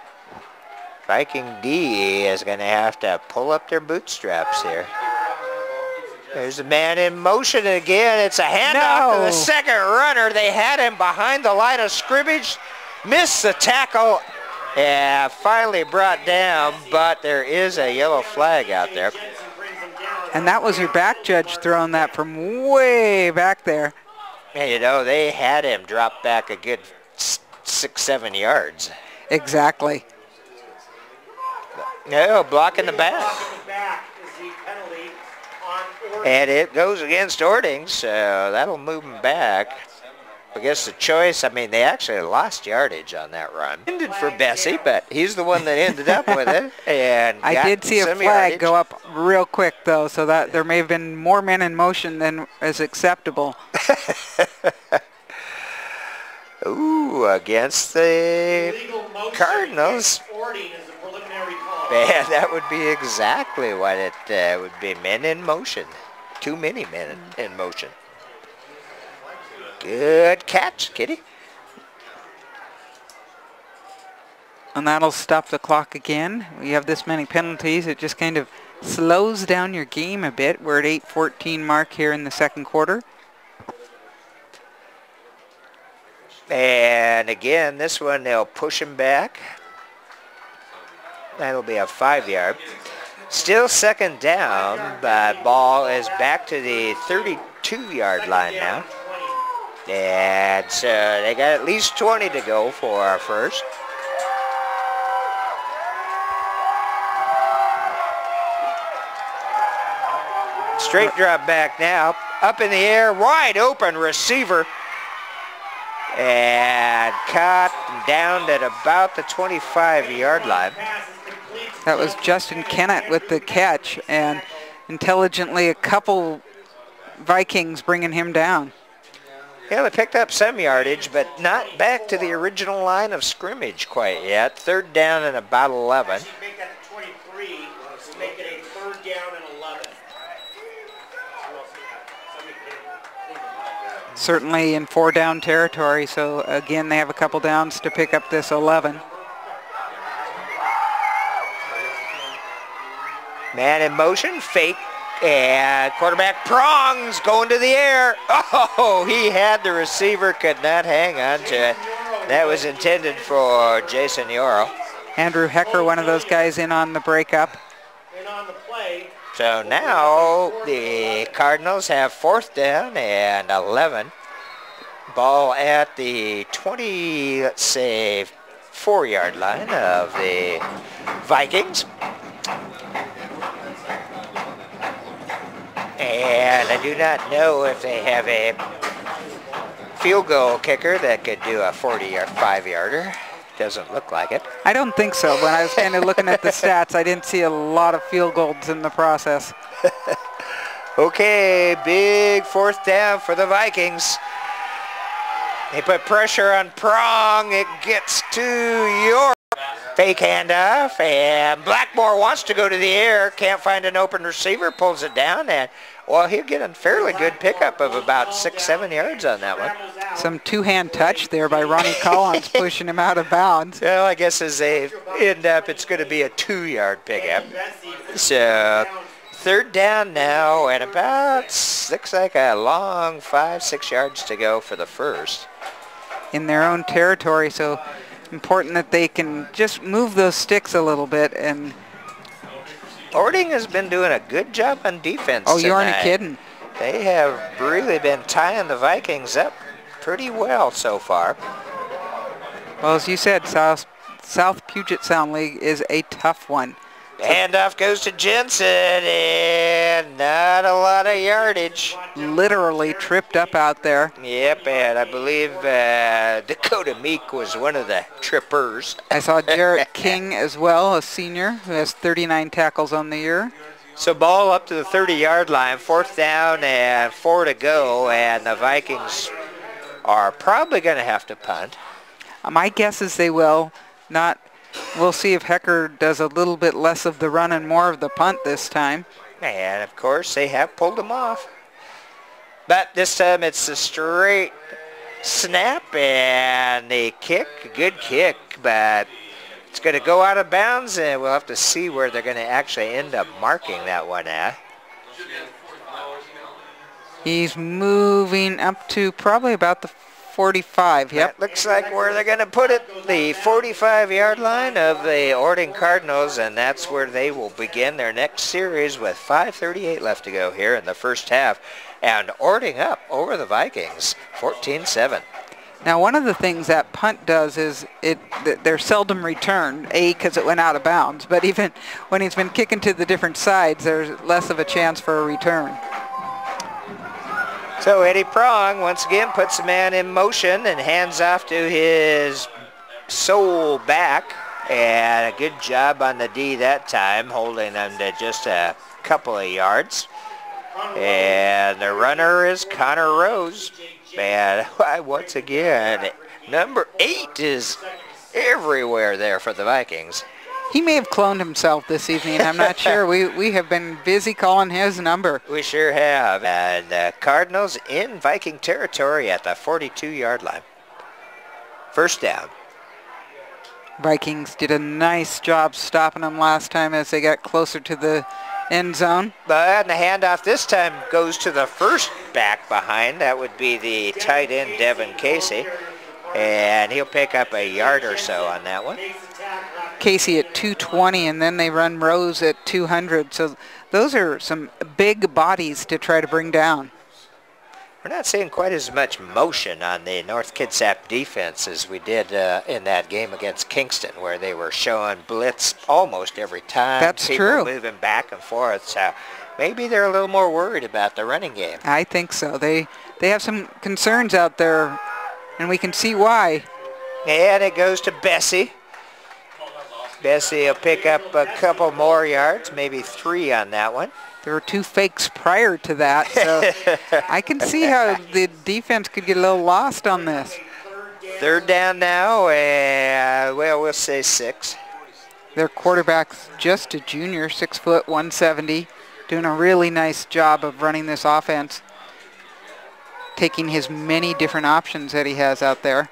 Viking D is going to have to pull up their bootstraps here. There's a man in motion again. It's a handoff to the second runner. They had him behind the line of scrimmage. Missed the tackle and finally brought down, but there is a yellow flag out there. And that was your back judge throwing that from way back there. And, you know, they had him drop back a good 6-7 yards. Exactly. No, blocking the back. And it goes against Orting, so that'll move them back. I guess the choice, I mean, they actually lost yardage on that run. Ended for Bessie, but he's the one that ended up with it. And I did see a flag yardage. go up real quick, though, so that there may have been more men in motion than is acceptable. Ooh, against the Cardinals. Man, that would be exactly what it would be. Men in motion. Too many men in motion. Good catch, Kitty. And that'll stop the clock again. We have this many penalties. It just kind of slows down your game a bit. We're at 8:14 mark here in the second quarter. And again, this one, they'll push him back. That'll be a 5-yard. Still second down, but ball is back to the 32-yard line now. And so they got at least 20 to go for our first. Straight drop back now. Up in the air, wide open receiver. And caught down at about the 25-yard line. That was Justin Kennett with the catch, and intelligently a couple Vikings bringing him down. Yeah, they picked up some yardage, but not back to the original line of scrimmage quite yet. Third down and about 11. Make that 23, make it a third down and 11. Certainly in 4-down territory, so again they have a couple downs to pick up this 11. Man in motion, fake, and quarterback prongs going to the air. Oh, he had the receiver, could not hang on to it. That was intended for Jason Yoro. Andrew Hecker, one of those guys in on the breakup. So now the Cardinals have 4th down and 11. Ball at the 20, let's say, 4-yard line of the Vikings. And I do not know if they have a field goal kicker that could do a 5-yarder. Doesn't look like it. I don't think so. When I was kind of looking at the stats, I didn't see a lot of field goals in the process. Okay, big 4th down for the Vikings. They put pressure on Prong. It gets to York. Fake handoff, and Blackmore wants to go to the air. Can't find an open receiver. Pulls it down, and, well, he'll get a fairly good pickup of about 6-7 yards on that one. Some two-hand touch there by Ronnie Collins pushing him out of bounds. Well, I guess as they end up, it's going to be a 2-yard pickup. So 3rd down now, and about, looks like a long 5-6 yards to go for the first. In their own territory, so important that they can just move those sticks a little bit. And Orting has been doing a good job on defense oh, you tonight. aren't kidding. They have really been tying the Vikings up pretty well so far. Well, as you said, South Puget Sound League is a tough one. Handoff goes to Jensen, and not a lot of yardage. Literally tripped up out there. Yep, and I believe Dakota Meek was one of the trippers. I saw Jarrett King as well, a senior, who has 39 tackles on the year. So ball up to the 30-yard line, 4th down and 4 to go, and the Vikings are probably going to have to punt. My guess is they will. We'll see if Hecker does a little bit less of the run and more of the punt this time. And, of course, they have pulled him off. But this time it's a straight snap and the kick, a good kick, but it's going to go out of bounds, and we'll have to see where they're going to actually end up marking that one at. He's moving up to probably about the 45. Yep. That looks like where they're going to put it, the 45-yard line of the Orting Cardinals, and that's where they will begin their next series with 5:38 left to go here in the first half. And Orting up over the Vikings, 14-7. Now, one of the things that punt does is they're seldom returned, because it went out of bounds. But even when he's been kicking to the different sides, there's less of a chance for a return. So Eddie Prong once again puts the man in motion and hands off to his sole back. And a good job on the D that time, holding them to just a couple of yards. And the runner is Connor Rose. And once again, number 8 is everywhere there for the Vikings. He may have cloned himself this evening. I'm not sure. We have been busy calling his number. We sure have. And the Cardinals in Viking territory at the 42-yard line. First down. Vikings did a nice job stopping them last time as they got closer to the end zone. But the handoff this time goes to the first back behind. That would be the tight end, Devin Casey. And he'll pick up a yard or so on that one. Casey at 220, and then they run Rose at 200. So those are some big bodies to try to bring down. We're not seeing quite as much motion on the North Kitsap defense as we did in that game against Kingston, where they were showing blitz almost every time. That's true. People moving back and forth. So maybe they're a little more worried about the running game. I think so. They have some concerns out there, and we can see why. And it goes to Bessie. Bessie will pick up a couple more yards, maybe 3 on that one. There were 2 fakes prior to that, so I can see how the defense could get a little lost on this. Third down now, and well, we'll say 6. Their quarterback's just a junior, 6 foot, 170, doing a really nice job of running this offense, taking his many different options that he has out there.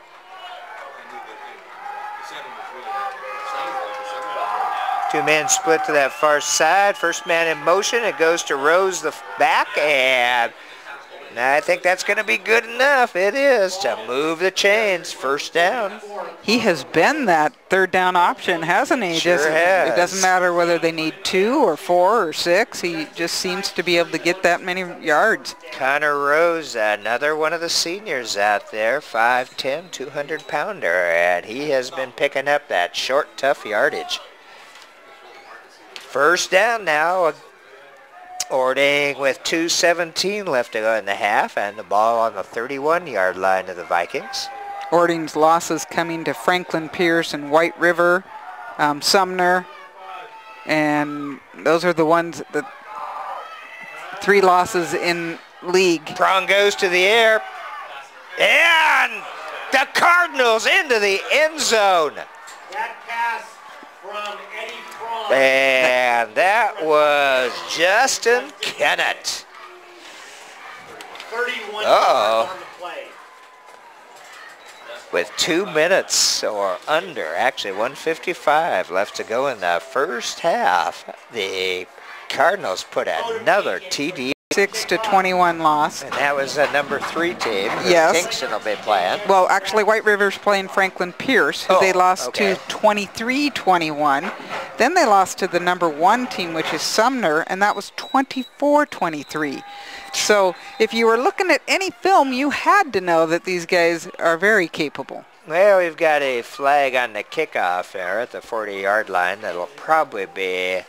Two men split to that far side. First man in motion. It goes to Rose the back, and I think that's going to be good enough. It is to move the chains. First down. He has been that third down option, hasn't he? Sure has. It doesn't matter whether they need 2 or 4 or 6. He just seems to be able to get that many yards. Connor Rose, another one of the seniors out there, 5'10", 200-pounder, and he has been picking up that short, tough yardage. First down now. Orting with 2:17 left to go in the half, and the ball on the 31-yard line of the Vikings. Orting's losses coming to Franklin Pierce and White River, Sumner, and those are the ones, the 3 losses in league. Prong goes to the air, and the Cardinals into the end zone. That pass from Eddie Prong. And that was Justin Kennett. 31 Uh-oh. yards on the play. With 2 minutes or under, actually 1:55 left to go in the first half, the Cardinals put another TD. 6-21 loss. And that was a number 3 team. Yes. Kingston will be playing. Well, actually, White River's playing Franklin Pierce, who they lost okay. to 23-21. Then they lost to the number 1 team, which is Sumner, and that was 24-23. So if you were looking at any film, you had to know that these guys are very capable. Well, we've got a flag on the kickoff there at the 40-yard line. That'll probably be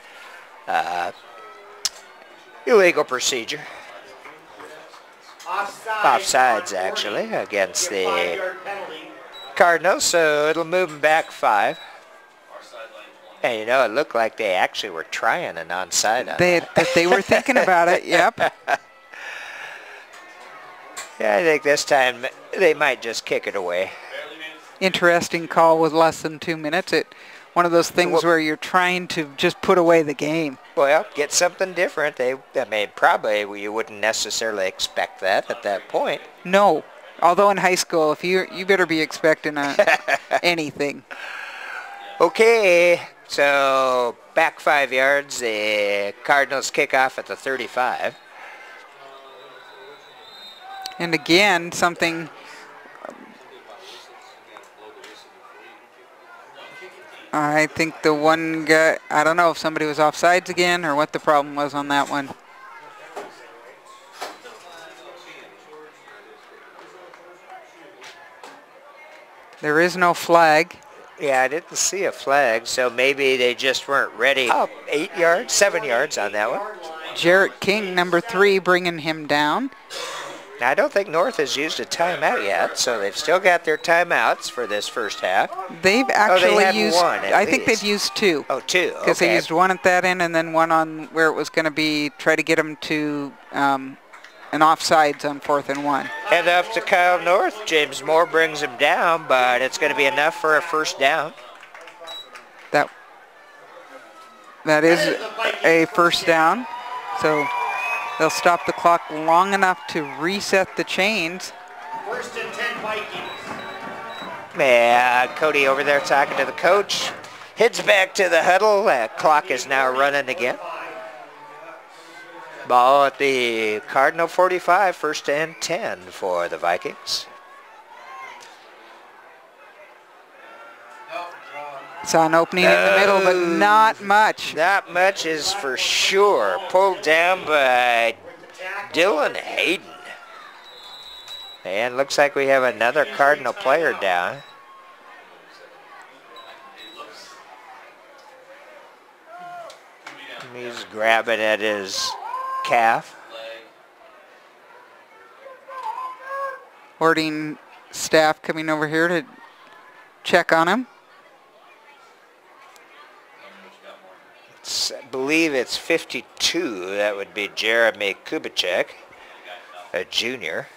illegal procedure. Offsides, actually, against the 5-yard penalty. Cardinals, so it'll move them back 5. And, you know, it looked like they actually were trying an onside on They were thinking about it, yep. Yeah, I think this time they might just kick it away. interesting call with less than 2 minutes. One of those things where you're trying to just put away the game. Well, get something different. I mean, probably you wouldn't necessarily expect that at that point. No. Although in high school, if you better be expecting anything. Okay, so back 5 yards. The Cardinals kick off at the 35. And again, something... I think the one guy, I don't know if somebody was offsides again or what the problem was on that one. There is no flag. Yeah, I didn't see a flag, so maybe they just weren't ready. Oh, 8 yards, 7 yards on that one. Jarrett King, number 3, bringing him down. Now, I don't think North has used a timeout yet, so they've still got their timeouts for this first half. They've actually used one, I think they've used 2. Oh, 2, okay. Because they used one at that end and then one on where it was going to be, try to get them to an offsides on 4th and 1. Head up to Kyle North. James Moore brings him down, but it's going to be enough for a first down. That is a first down. So they'll stop the clock long enough to reset the chains. 1st and 10 Vikings. Yeah, Cody over there talking to the coach. Heads back to the huddle. Clock is now running again. Ball at the Cardinal 45, 1st and 10 for the Vikings. Saw an opening in the middle, but not much. Not much is for sure. Pulled down by Dylan Hayden. And looks like we have another Cardinal player down. He's grabbing at his calf. Orting staff coming over here to check on him. I believe it's 52. That would be Jeremy Kubicek, a junior.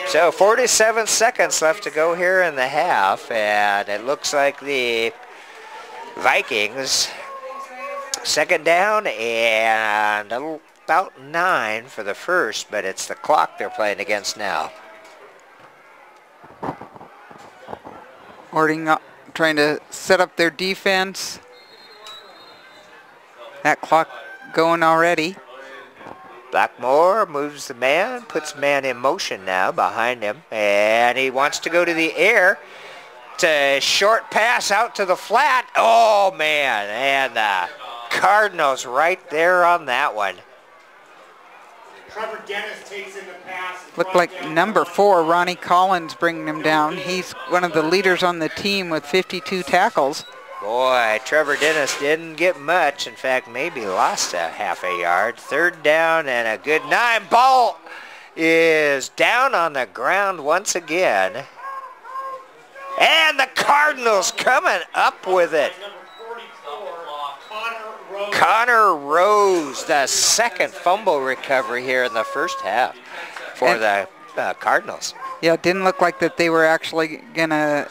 So 47 seconds left to go here in the half, and it looks like the Vikings, second down and about 9 for the first, but it's the clock they're playing against now. Orting trying to set up their defense. That clock going already. Blackmore moves the man, puts man in motion now behind him, and he wants to go to the air. It's a short pass out to the flat. Oh, man, and the Cardinals right there on that one. Trevor Dennis takes in the pass. Looked like number 4, Ronnie Collins, bringing him down. He's one of the leaders on the team with 52 tackles. Boy, Trevor Dennis didn't get much. In fact, maybe lost a half a yard. 3rd down and a good 9. Ball is down on the ground once again. And the Cardinals coming up with it. Connor Rose, the second fumble recovery here in the first half for the Cardinals. Yeah, it didn't look like that they were actually going to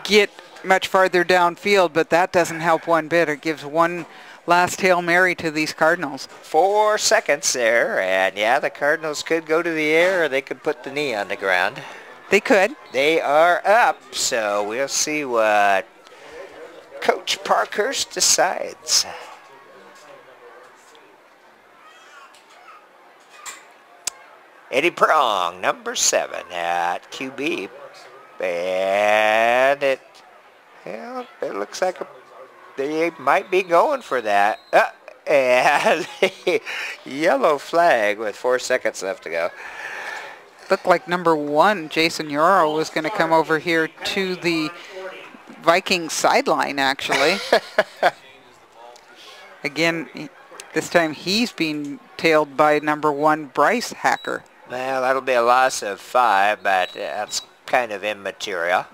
get much farther downfield, but that doesn't help one bit. It gives one last Hail Mary to these Cardinals. 4 seconds there, and yeah, the Cardinals could go to the air or they could put the knee on the ground. They could. They are up, so we'll see what Coach Parkhurst decides. Eddie Prong, number 7 at QB. And it looks like they might be going for that. And yellow flag with 4 seconds left to go. Looked like number 1, Jason Yoro, was going to come over here to the Vikings sideline, actually. Again, this time he's being tailed by number 1, Bryce Hacker. Well, that'll be a loss of 5, but that's kind of immaterial.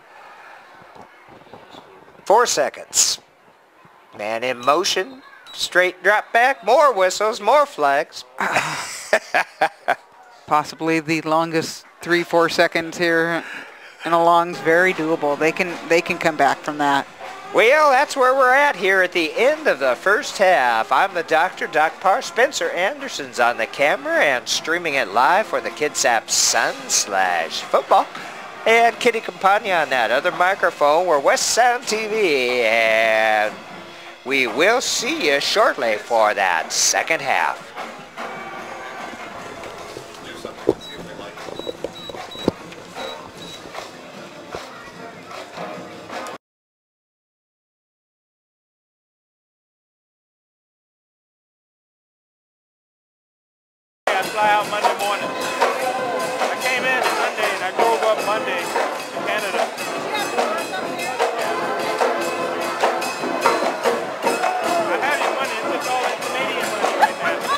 4 seconds. Man in motion. Straight drop back. More whistles. More flags. Possibly the longest 3-4 seconds here and along's very doable. They can come back from that. Well, that's where we're at here at the end of the first half. I'm the doctor, Doc Parr. Spencer Anderson's on the camera and streaming it live for the Kitsap Sun/football. And Kitty Campagna on that other microphone. We're West Sound TV, and we will see you shortly for that second half. I fly out Monday morning. I came in Sunday and I drove up Monday to Canada. I have your money, it's just all in Canadian money right now.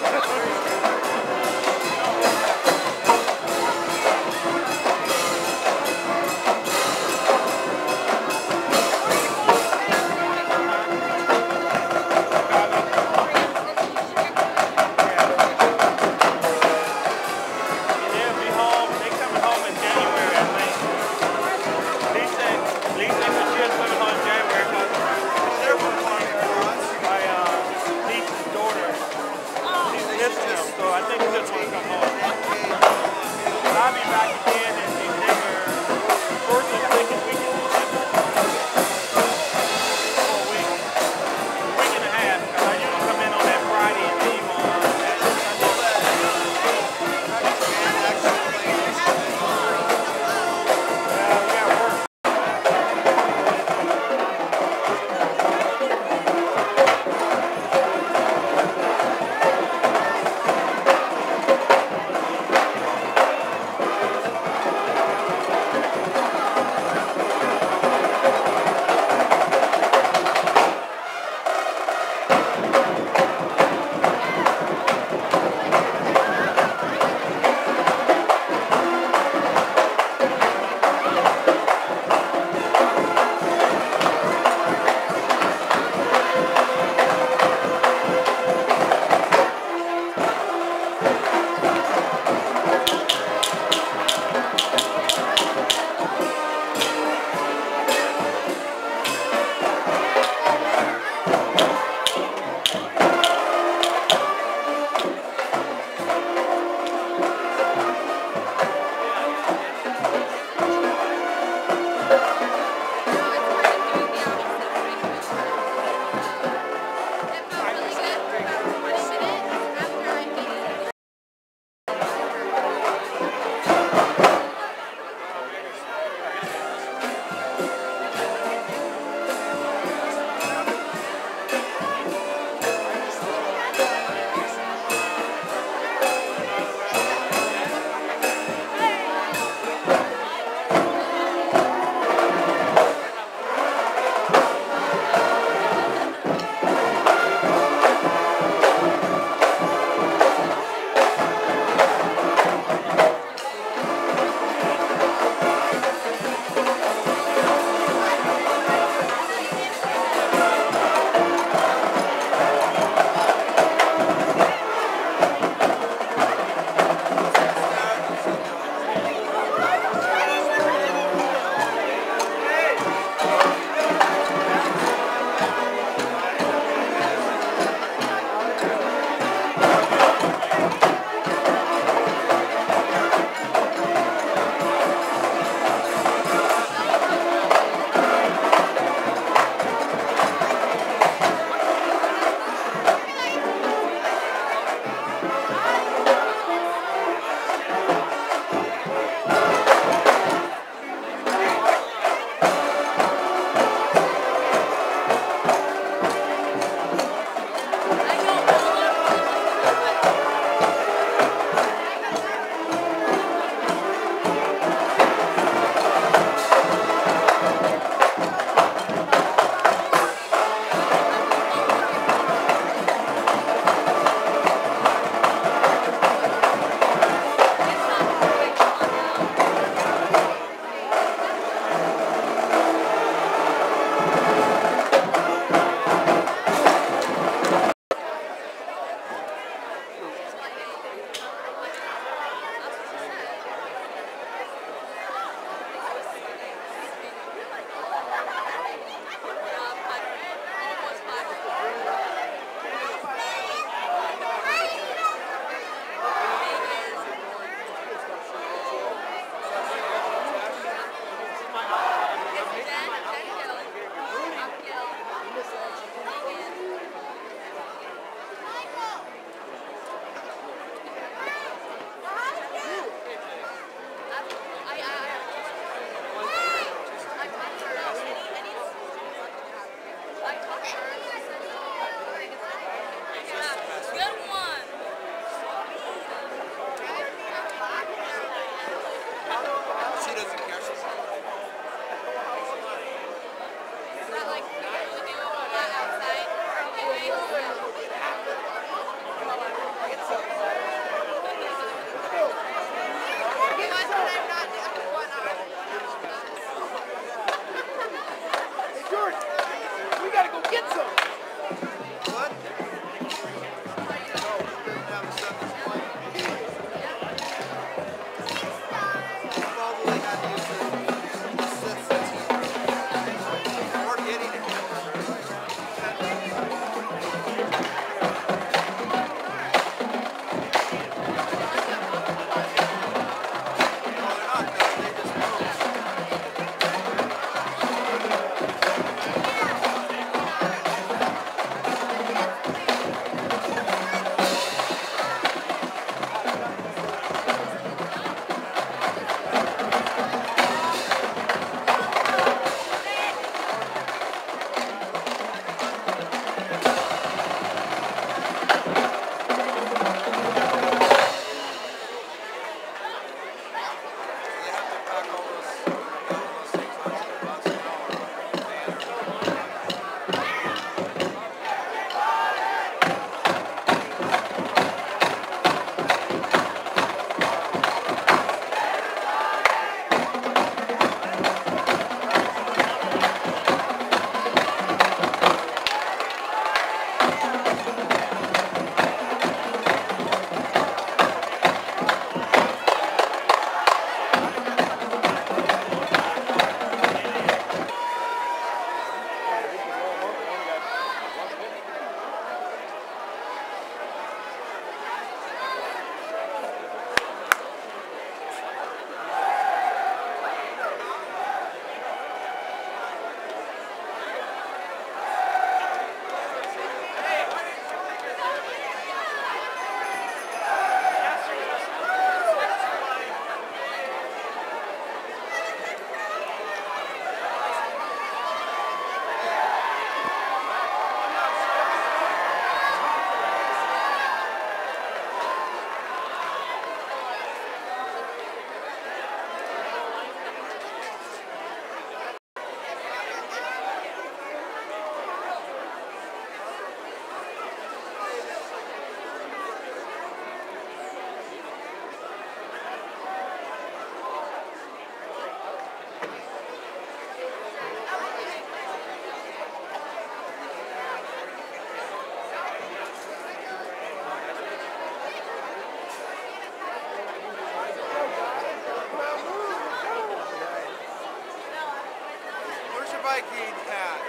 Viking hat?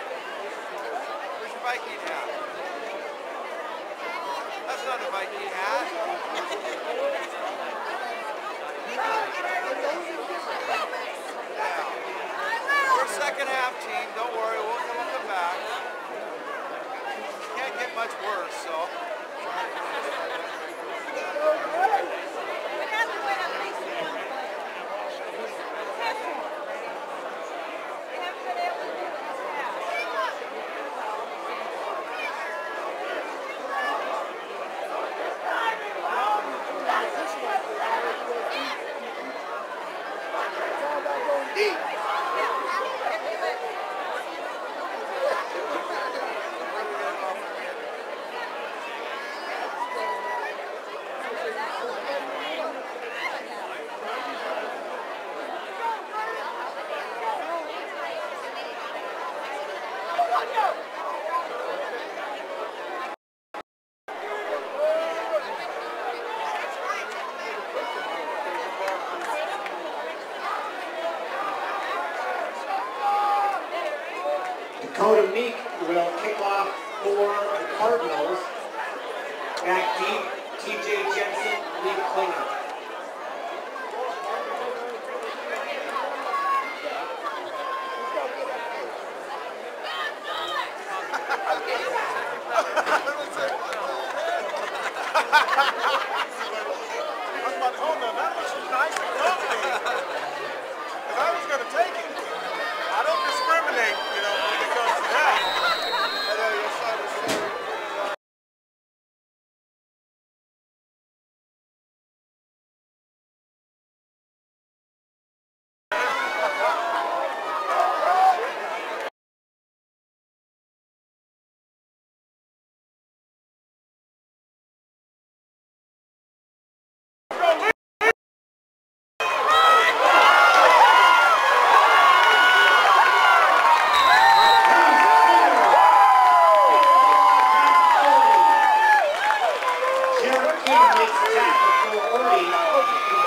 Where's your Viking hat? That's not a Viking hat. Yeah. We're second half team. Don't worry, we'll come back. Can't get much worse, so. Will kick off for the Cardinals. Back deep, TJ Jensen, Lee Klinger.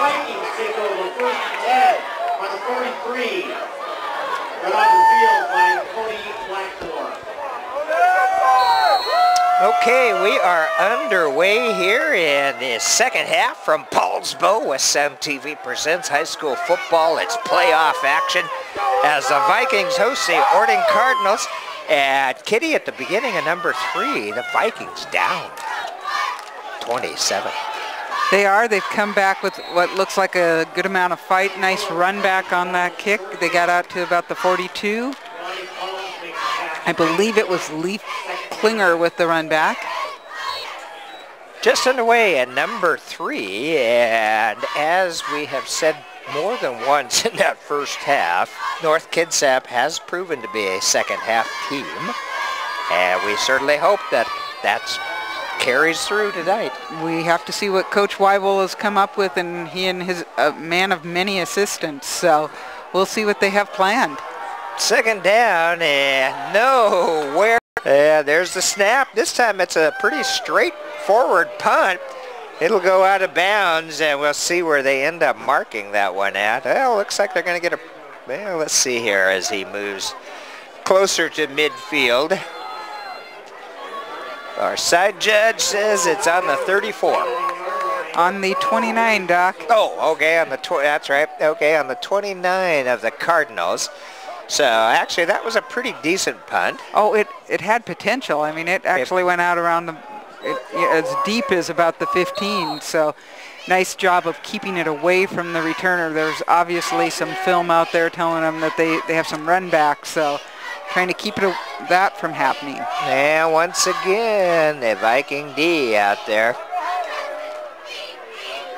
Vikings take over first and 10 on the 43. Run on the field by Cody Blackmore. Okay, we are underway here in the second half from Paulsbo. West Sound TV presents high school football. It's playoff action as the Vikings host the Orting Cardinals. And Kitty at the beginning of number 3, the Vikings down 27. They are. They've come back with what looks like a good amount of fight. Nice run back on that kick. They got out to about the 42. I believe it was Lee Klinger with the run back. Just underway at number 3, and as we have said more than once in that first half, North Kitsap has proven to be a second half team, and we certainly hope that that's carries through tonight. We have to see what Coach Weibel has come up with, and he and his man of many assistants, so we'll see what they have planned. Second down, and nowhere. There's the snap. This time it's a pretty straightforward punt. It'll go out of bounds, and we'll see where they end up marking that one at. Well, looks like they're going to get a... Well, let's see here as he moves closer to midfield. Our side judge says it's on the 34. On the 29, Doc. Oh, okay, on the that's right. Okay, on the 29 of the Cardinals. So actually, that was a pretty decent punt. Oh, it had potential. I mean, it actually went out around the, as deep as about the 15. So nice job of keeping it away from the returner. There's obviously some film out there telling them that they have some run back. So trying to keep that from happening. And once again, the Viking D out there.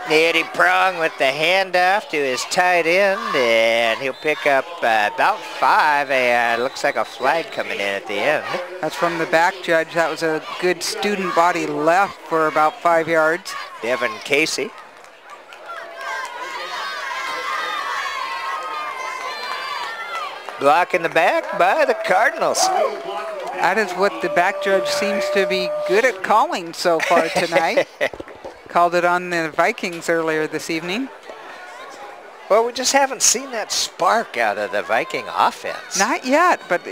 Eddie Prong with the handoff to his tight end, and he'll pick up about 5, and it looks like a flag coming in at the end. That's from the back judge. That was a good student body left for about 5 yards. Devin Casey. Block in the back by the Cardinals. That is what the back judge seems to be good at calling so far tonight. Called it on the Vikings earlier this evening. Well, we just haven't seen that spark out of the Viking offense. Not yet, but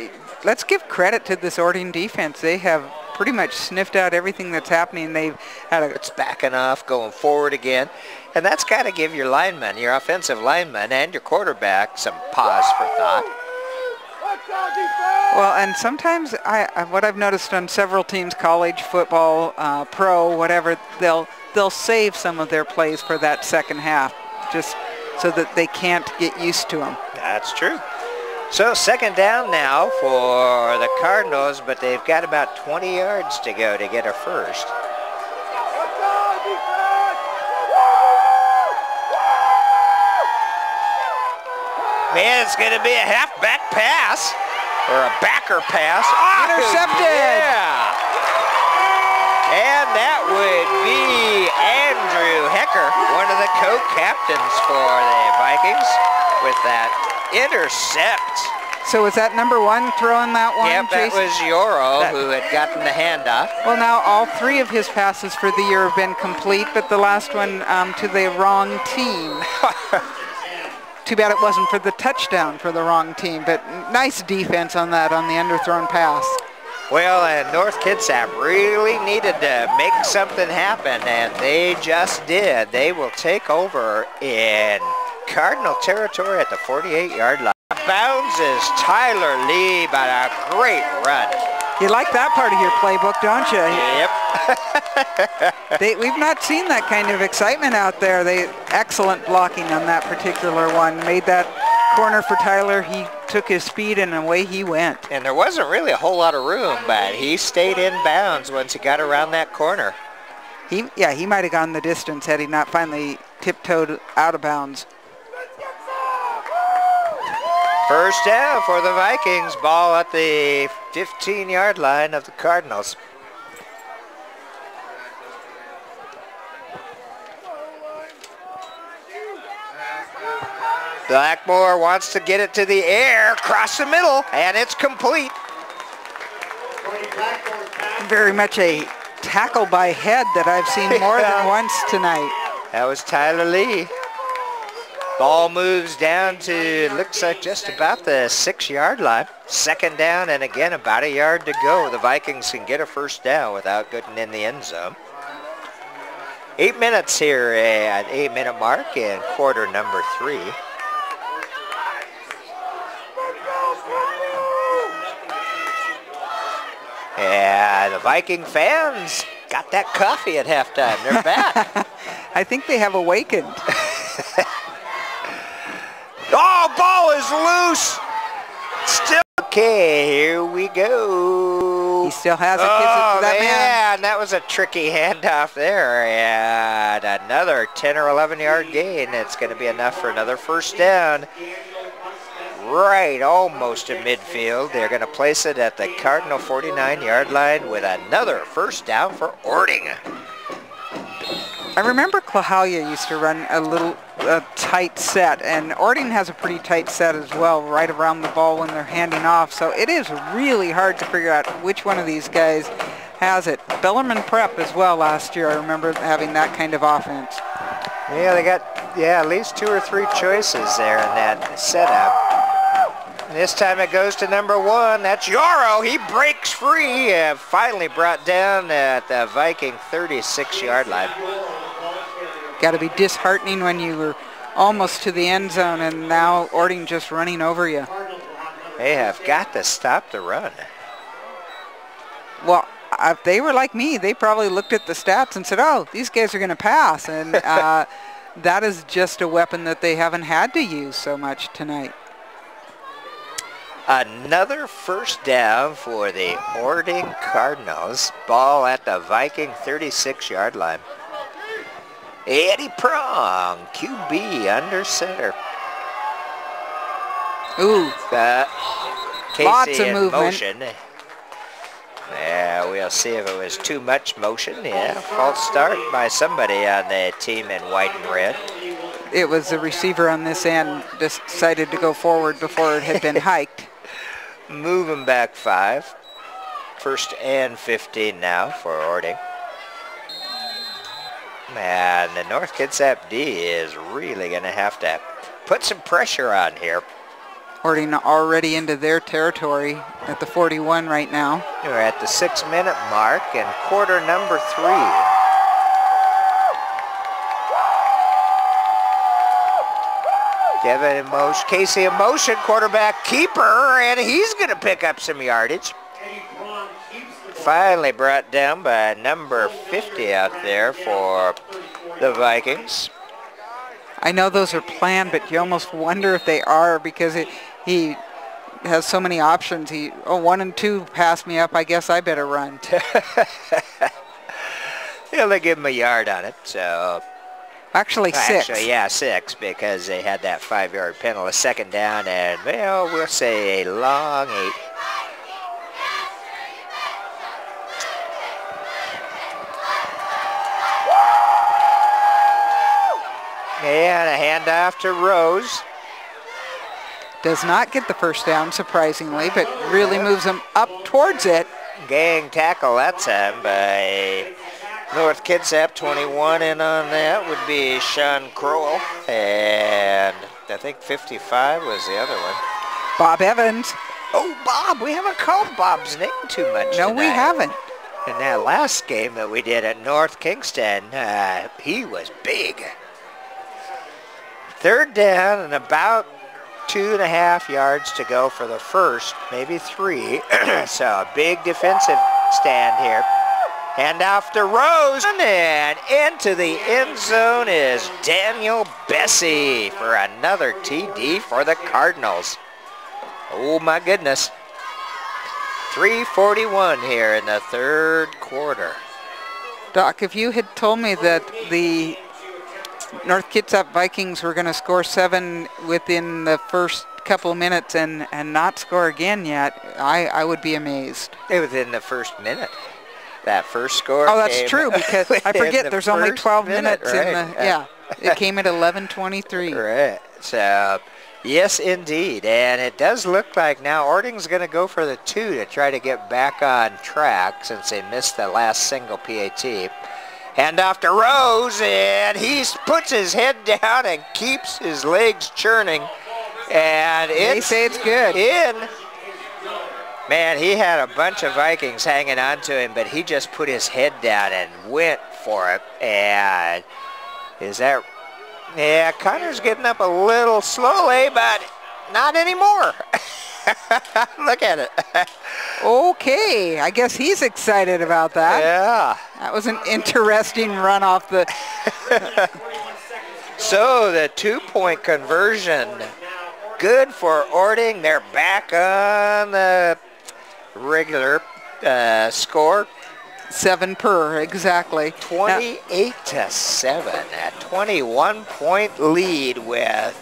let's give credit to this Orting defense. They have pretty much sniffed out everything that's happening. They've had It's backing off, going forward again. And that's got to give your linemen, your offensive linemen, and your quarterback some pause for thought. Well, and sometimes what I've noticed on several teams, college football, pro, whatever, they'll save some of their plays for that second half, just so that they can't get used to them. That's true. So second down now for the Cardinals, but they've got about 20 yards to go to get a first. Man, it's going to be a halfback pass, or a backer pass. Oh, intercepted! Yeah! And that would be Andrew Hecker, one of the co-captains for the Vikings, with that intercept. So was that number one throwing that one? Yep, that was Yoro who had gotten the handoff. Well, now all three of his passes for the year have been complete, but the last one to the wrong team. Too bad it wasn't for the touchdown for the wrong team, but nice defense on that, on the underthrown pass. Well, and North Kitsap really needed to make something happen, and they just did. They will take over in Cardinal territory at the 48-yard line. Bounds is Tyler Lee, but a great run. You like that part of your playbook, don't you? Yep. We've not seen that kind of excitement out there. Excellent blocking on that particular one. Made that corner for Tyler. He took his speed and away he went. And there wasn't really a whole lot of room, but he stayed in bounds once he got around that corner. He might have gone the distance had he not finally tiptoed out of bounds. First down for the Vikings. Ball at the 15-yard line of the Cardinals. Blackmore wants to get it to the air, across the middle, and it's complete. Very much a tackle by head that I've seen more than once tonight. That was Tyler Lee. Ball moves down to, looks like just about the 6-yard line. Second down, and again about a yard to go. The Vikings can get a first down without getting in the end zone. 8 minutes here at 8-minute mark in quarter number 3. And the Viking fans got that coffee at halftime. They're back. I think they have awakened. Oh, ball is loose. Still okay. Here we go. He still has it. Gives it to that man. Yeah, and that was a tricky handoff there. And another 10 or 11-yard gain. It's going to be enough for another first down. Right, almost to midfield. They're going to place it at the Cardinal 49-yard line with another first down for Orting. I remember Clahalia used to run a tight set, and Orting has a pretty tight set as well, right around the ball when they're handing off. So it is really hard to figure out which one of these guys has it. Bellarmine Prep as well last year. I remember having that kind of offense. Yeah, they got at least 2 or 3 choices there in that setup. And this time it goes to number 1. That's Yoro. He breaks free. Finally brought down at the Viking 36-yard line. Got to be disheartening when you were almost to the end zone and now Orting just running over you. They have got to stop the run. Well, if they were like me, they probably looked at the stats and said, oh, these guys are going to pass. And that is just a weapon that they haven't had to use so much tonight. Another first down for the Orting Cardinals. Ball at the Viking 36-yard line. Eddie Prong, QB under center. Ooh, Casey lots of in movement. Motion. Yeah, we'll see if it was too much motion. Yeah, false start by somebody on the team in white and red. It was the receiver on this end decided to go forward before it had been hiked. Moving back 5. First and 15 now for Orting. Man, the North Kitsap D is really going to have to put some pressure on here. Orting already into their territory at the 41 right now. We're at the 6-minute mark and quarter number 3. Devin Emotion, Casey Emotion, quarterback keeper, and he's going to pick up some yardage. Finally brought down by number 50 out there for the Vikings. I know those are planned, but you almost wonder if they are because he has so many options. 1 and 2 passed me up. I guess I better run. Yeah, they give him a yard on it, so... Actually, 6. Actually, yeah, 6, because they had that 5-yard penalty. A second down, and, well, we'll say a long 8. And a handoff to Rose. Does not get the first down, surprisingly, but really moves him up towards it. Gang tackle that time by North Kitsap. 21 in on that would be Sean Crowell. And I think 55 was the other one. Bob Evans. Oh, Bob. We haven't called Bob's name too much No, tonight. we haven't. In that last game that we did at North Kingston, he was big. 3rd down and about 2.5 yards to go for the first, maybe 3. So a big defensive stand here. Handoff to Rose, and into the end zone is Daniel Bessie for another TD for the Cardinals. Oh my goodness. 3:41 here in the 3rd quarter. Doc, if you had told me that the North Kitsap Vikings were going to score 7 within the first couple minutes and not score again yet, I would be amazed. Within the first minute. That first score. Oh, that's true, because I forget there's only 12 minutes right. in the, yeah. It came at 11:23. Right. So, yes, indeed. And it does look like now Orting's going to go for the 2 to try to get back on track since they missed the last single PAT. Handoff to Rose, and he puts his head down and keeps his legs churning. And They say it's good. Man, he had a bunch of Vikings hanging on to him, but he just put his head down and went for it. And Connor's getting up a little slowly, but not anymore. Look at it. Okay, I guess he's excited about that. Yeah. That was an interesting run off the... So the 2-point conversion, good for Orting. They're back on the regular score. 7 per, exactly. 28-7, a 21-point lead with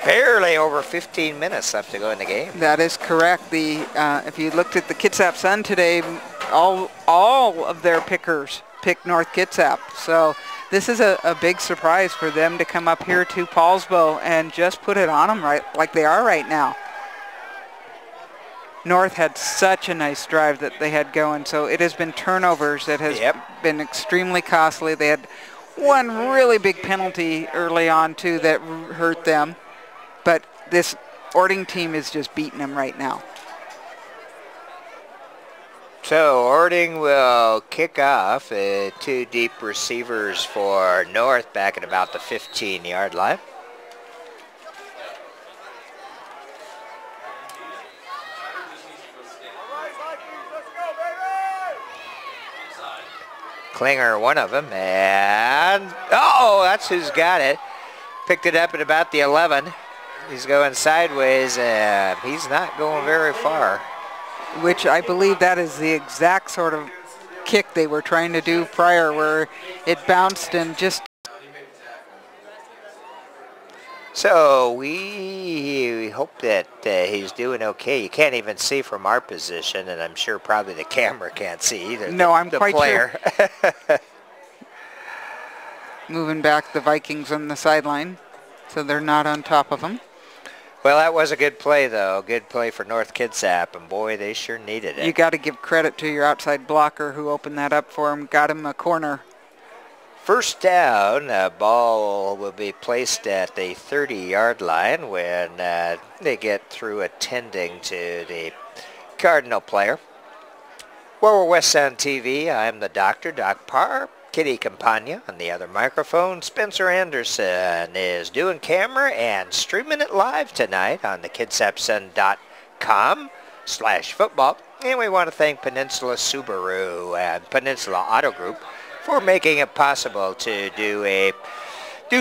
barely over 15 minutes left to go in the game. That is correct. If you looked at the Kitsap Sun today, all of their pickers picked North Kitsap. So this is a big surprise for them to come up here to Paulsbo and just put it on them right like they are right now. North had such a nice drive that they had going, so it has been turnovers that has been extremely costly. They had one really big penalty early on, too, that hurt them. But this Orting team is just beating them right now. So Orting will kick off. 2 deep receivers for North back at about the 15-yard line. Klinger, one of them, and that's who's got it. Picked it up at about the 11. He's going sideways, and he's not going very far. Which I believe that is the exact sort of kick they were trying to do prior, where it bounced and just... So we hope that he's doing okay. You can't even see from our position, and I'm sure probably the camera can't see either. No, I'm quite sure. Moving back the Vikings on the sideline, so they're not on top of them. Well, that was a good play, though. Good play for North Kitsap, and boy, they sure needed it. You got to give credit to your outside blocker who opened that up for him, got him a corner. First down, ball will be placed at the 30-yard line when they get through attending to the Cardinal player. Well, we're West Sound TV. I'm the doctor, Doc Parr. Kitty Campagna on the other microphone. Spencer Anderson is doing camera and streaming it live tonight on the kitsapsun.com/football. And we want to thank Peninsula Subaru and Peninsula Auto Group for making it possible to do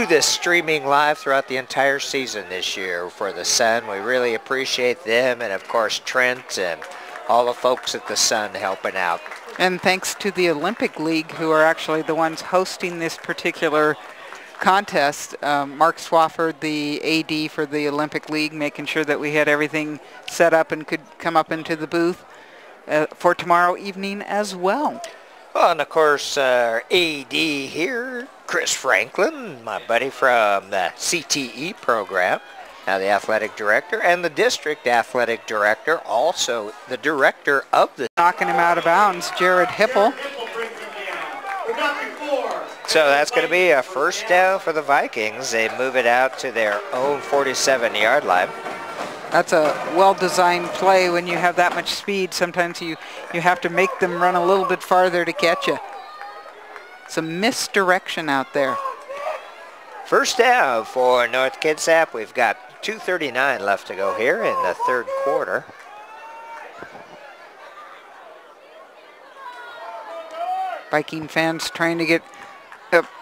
this streaming live throughout the entire season this year for the Sun. We really appreciate them, and of course Trent and all the folks at the Sun helping out. And thanks to the Olympic League, who are actually the ones hosting this particular contest. Mark Swafford, the AD for the Olympic League, making sure that we had everything set up and could come up into the booth for tomorrow evening as well. Well, and of course, our AD here, Chris Franklin, my buddy from the CTE program, now the athletic director, and the district athletic director, also the director of the... Knocking him out of bounds, Jared Hipple. So that's going to be a first down for the Vikings. They move it out to their own 47-yard line. That's a well-designed play. When you have that much speed, sometimes you have to make them run a little bit farther to catch you. Some misdirection out there. First down for North Kitsap. We've got 2:39 left to go here in the third quarter. Viking fans trying to get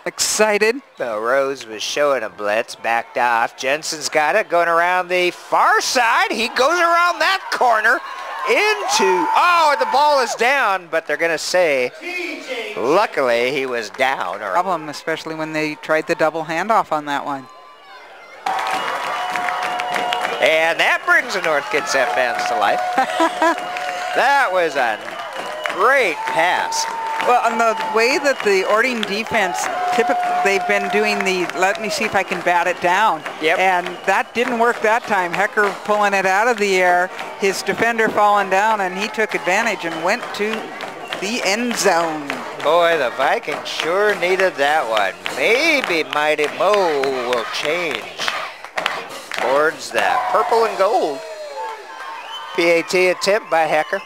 excited. Rose was showing a blitz, backed off. Jensen's got it, going around the far side. He goes around that corner into, the ball is down, but they're going to say, luckily he was down. Problem, especially when they tried the double handoff on that one. And that brings the North Kitsap fans to life. That was a great pass. Well, and the way that the Orting defense, typically they've been doing the, let me see if I can bat it down. Yep. And that didn't work that time. Hecker pulling it out of the air, his defender falling down, and he took advantage and went to the end zone. Boy, the Vikings sure needed that one. Maybe Mighty Mo will change towards that purple and gold. PAT attempt by Hecker.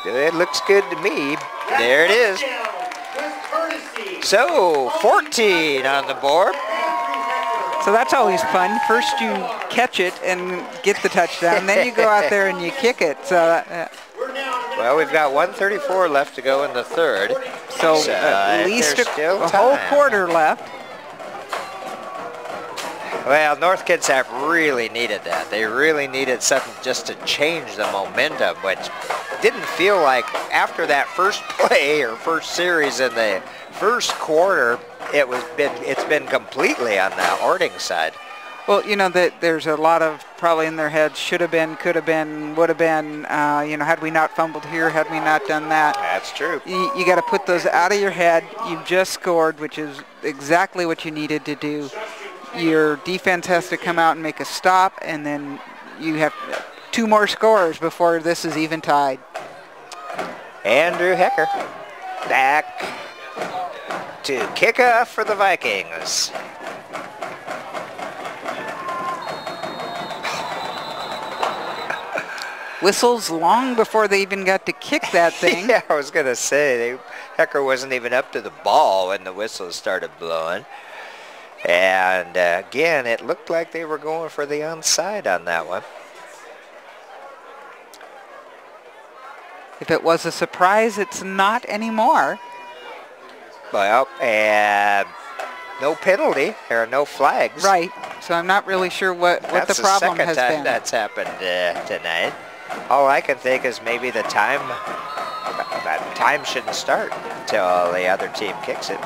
It looks good to me. There it is. So, 14 on the board. So that's always fun. First you catch it and get the touchdown, then you go out there and you kick it. So, well, we've got 1:34 left to go in the third. So at least a whole quarter left. Well, North Kitsap really needed that. They really needed something just to change the momentum, which didn't feel like after that first play or first series in the first quarter, it's been completely on the Orting side. Well, you know, that there's a lot of probably in their heads, should have been, could have been, would have been, had we not fumbled here, had we not done that. That's true. You got to put those out of your head. You've just scored, which is exactly what you needed to do. Your defense has to come out and make a stop, and then you have 2 more scores before this is even tied. Andrew Hecker back to kickoff for the Vikings. Whistles long before they even got to kick that thing. Yeah, I was going to say, Hecker wasn't even up to the ball when the whistles started blowing. And again, it looked like they were going for the onside on that one. If it was a surprise, it's not anymore. Well, and no penalty. There are no flags. Right. So I'm not really sure what the problem has been. That's the second time that's happened tonight. All I can think is maybe the time shouldn't start until the other team kicks it.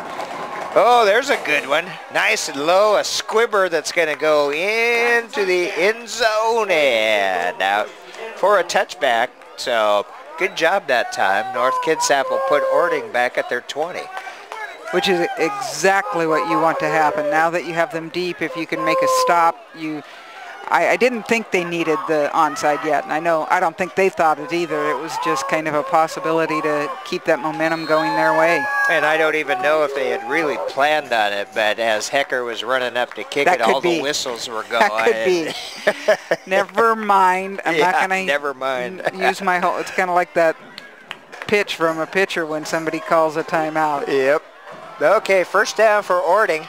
Oh, there's a good one. Nice and low, a squibber that's going to go into the end zone and out for a touchback. So good job that time. North Kitsap will put Orting back at their 20. Which is exactly what you want to happen. Now that you have them deep, if you can make a stop, I didn't think they needed the onside yet, and I don't think they thought it either. It was just kind of a possibility to keep that momentum going their way. And I don't even know if they had really planned on it, but as Hecker was running up to kick That it, could all be. the whistles were going. That could be. Never mind. I'm not Yeah, going never mind. to use my whole, it's kind of like that pitch from a pitcher when somebody calls a timeout. Yep. Okay, first down for Orting.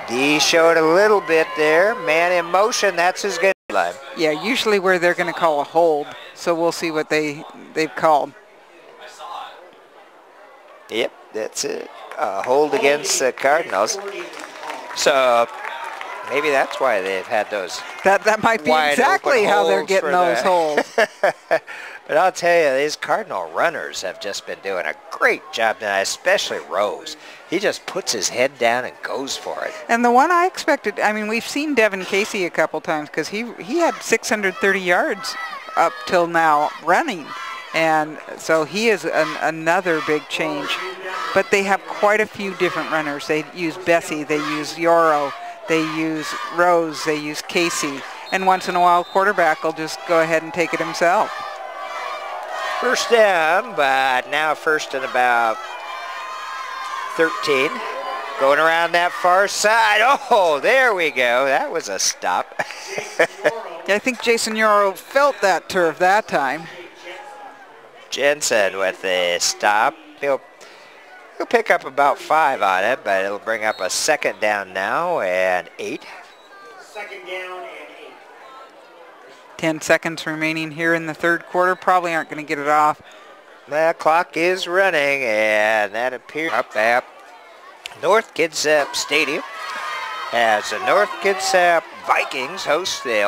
D showed a little bit there. Man in motion, that's his good line. Yeah, usually where they're going to call a hold, so we'll see what they've called. Yep, that's it. Hold against the Cardinals. So maybe that's why they've had those. That might be wide exactly open how they're holds getting for those the- holds. But I'll tell you, these Cardinal runners have just been doing a great job tonight, especially Rose. He just puts his head down and goes for it. And the one I expected, I mean, we've seen Devin Casey a couple times because he had 630 yards up till now running. And so he is another big change. But they have quite a few different runners. They use Bessie, they use Yoro, they use Rose, they use Casey. And once in a while, quarterback will just go ahead and take it himself. First down, but now first and about 13. Going around that far side. Oh, there we go. That was a stop. I think Jason Yoro felt that turf that time. Jensen with the stop. He'll pick up about 5 on it, but it'll bring up a second down now and 8. Second down and 8. 10 seconds remaining here in the third quarter. Probably aren't going to get it off. The clock is running, and that appears up at North Kitsap Stadium as the North Kitsap Vikings host the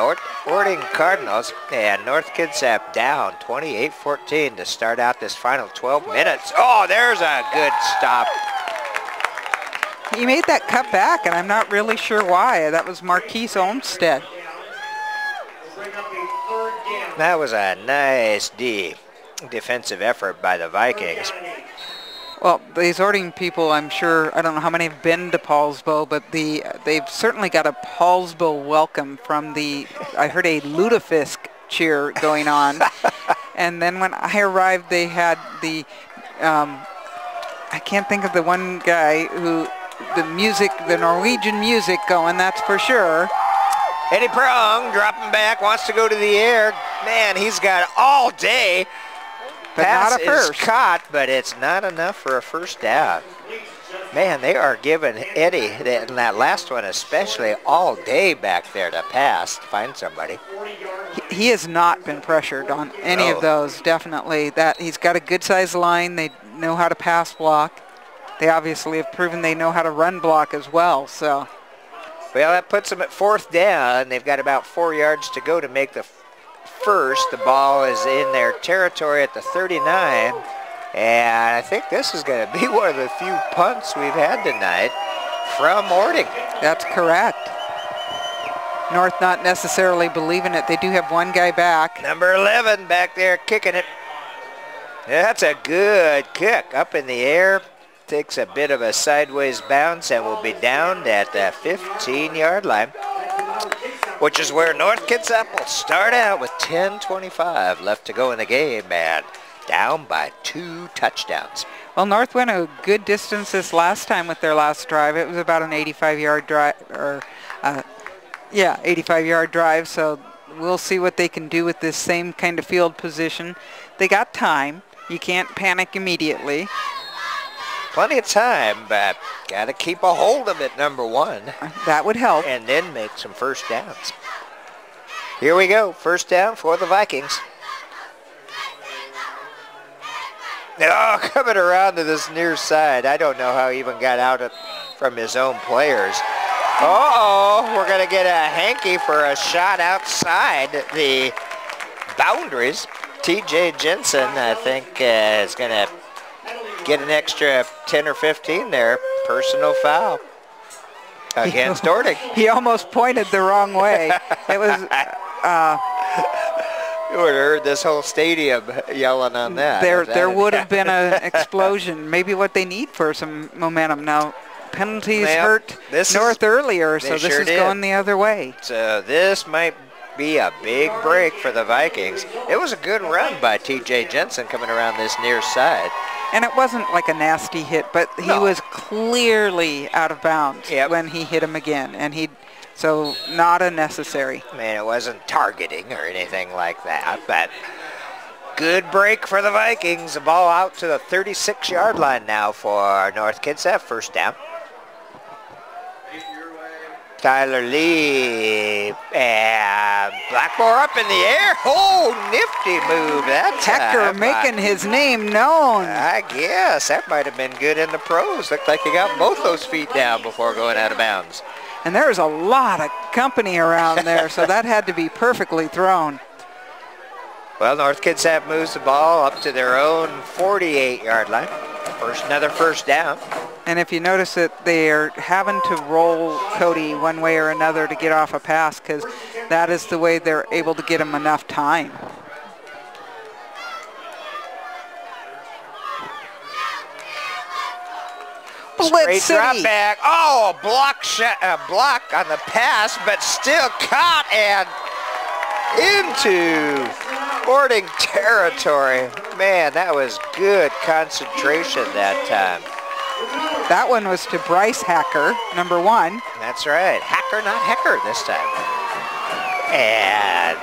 Orting Cardinals, and North Kitsap down 28-14 to start out this final 12 minutes. Oh, there's a good stop. He made that cut back, and I'm not really sure why. That was Marquise Olmstead. That was a nice defensive effort by the Vikings. Well, these Orting people, I'm sure, I don't know how many have been to Paulsbo, but they've certainly got a Paulsbo welcome from I heard a lutefisk cheer going on. And then when I arrived, they had I can't think of the one guy who, the Norwegian music going, that's for sure. Eddie Prong dropping back, wants to go to the air. Man, he's got all day. But Pass not a first. is caught, but it's not enough for a first down. Man, they are giving Eddie, in that last one especially, all day back there to pass, to find somebody. He has not been pressured on any of those, definitely. He's got a good-sized line. They know how to pass block. They obviously have proven they know how to run block as well, so. Well, that puts them at fourth down. They've got about 4 yards to go to make the first. The ball is in their territory at the 39. And I think this is going to be one of the few punts we've had tonight from Orting. That's correct. North not necessarily believing it. They do have one guy back. Number 11 back there kicking it. That's a good kick up in the air. Takes a bit of a sideways bounce and will be down at the 15-yard line, which is where North Kitsap will start out with 10:25 left to go in the game and down by 2 touchdowns. Well, North went a good distance this last time with their last drive. It was about an 85-yard drive, 85-yard drive, so we'll see what they can do with this same kind of field position. They got time. You can't panic immediately. Plenty of time, but got to keep a hold of it, number 1. That would help. And then make some first downs. Here we go, first down for the Vikings. Oh, coming around to this near side. I don't know how he even got out from his own players. Uh-oh, we're going to get a hanky for a shot outside the boundaries. T.J. Jensen, I think, is going to get an extra 10 or 15 there. Personal foul against Orting. He almost pointed the wrong way. It was... You would have heard this whole stadium yelling on that. There would have been an explosion. Maybe what they need for some momentum. Now, penalties Well, hurt North earlier, so this is going the other way. So this might be a big break for the Vikings. It was a good run by T.J. Jensen coming around this near side. And it wasn't like a nasty hit, but he was clearly out of bounds when he hit him again. And so not unnecessary. I mean, it wasn't targeting or anything like that, but good break for the Vikings. The ball out to the 36-yard line now for North Kitsap. First down. Tyler Lee and Blackmore up in the air. Oh, nifty move that time. Hecker making his name known. I guess that might have been good in the pros. Looked like he got both those feet down before going out of bounds. And there's a lot of company around there, so that had to be perfectly thrown. Well, North Kitsap moves the ball up to their own 48-yard line. Another first down. And if you notice that they're having to roll Cody one way or another to get off a pass, because that is the way they're able to get him enough time. Straight drop back. Oh, a block on the pass, but still caught and into Orting territory. Man, that was good concentration that time. That one was to Bryce Hacker, number 1. That's right. Hacker, not Hecker this time. And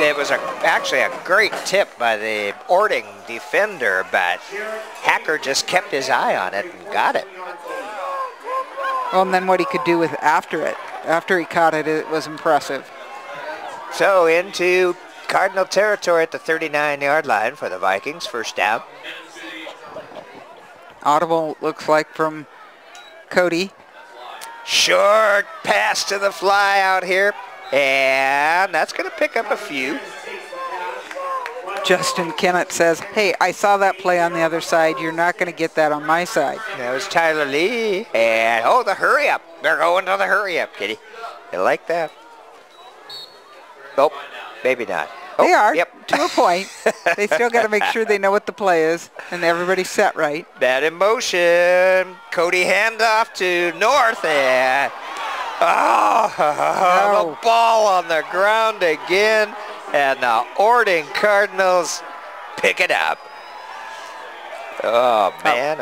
it was actually a great tip by the Orting defender, but Hacker just kept his eye on it and got it. Well, and then what he could do with after he caught it, it was impressive. So into Cardinal territory at the 39-yard line for the Vikings. First down. Audible looks like from Cody. Short pass to the fly out here. And that's going to pick up a few. Justin Kennett says, hey, I saw that play on the other side. You're not going to get that on my side. That was Tyler Lee. And, the hurry up. They're going to the hurry up, Kitty. You like that? Oh, maybe not. They are, to a point. They still got to make sure they know what the play is, and everybody's set right. Bad in motion. Cody handoff to North, and the ball on the ground again, and the Orting Cardinals pick it up. Oh, man,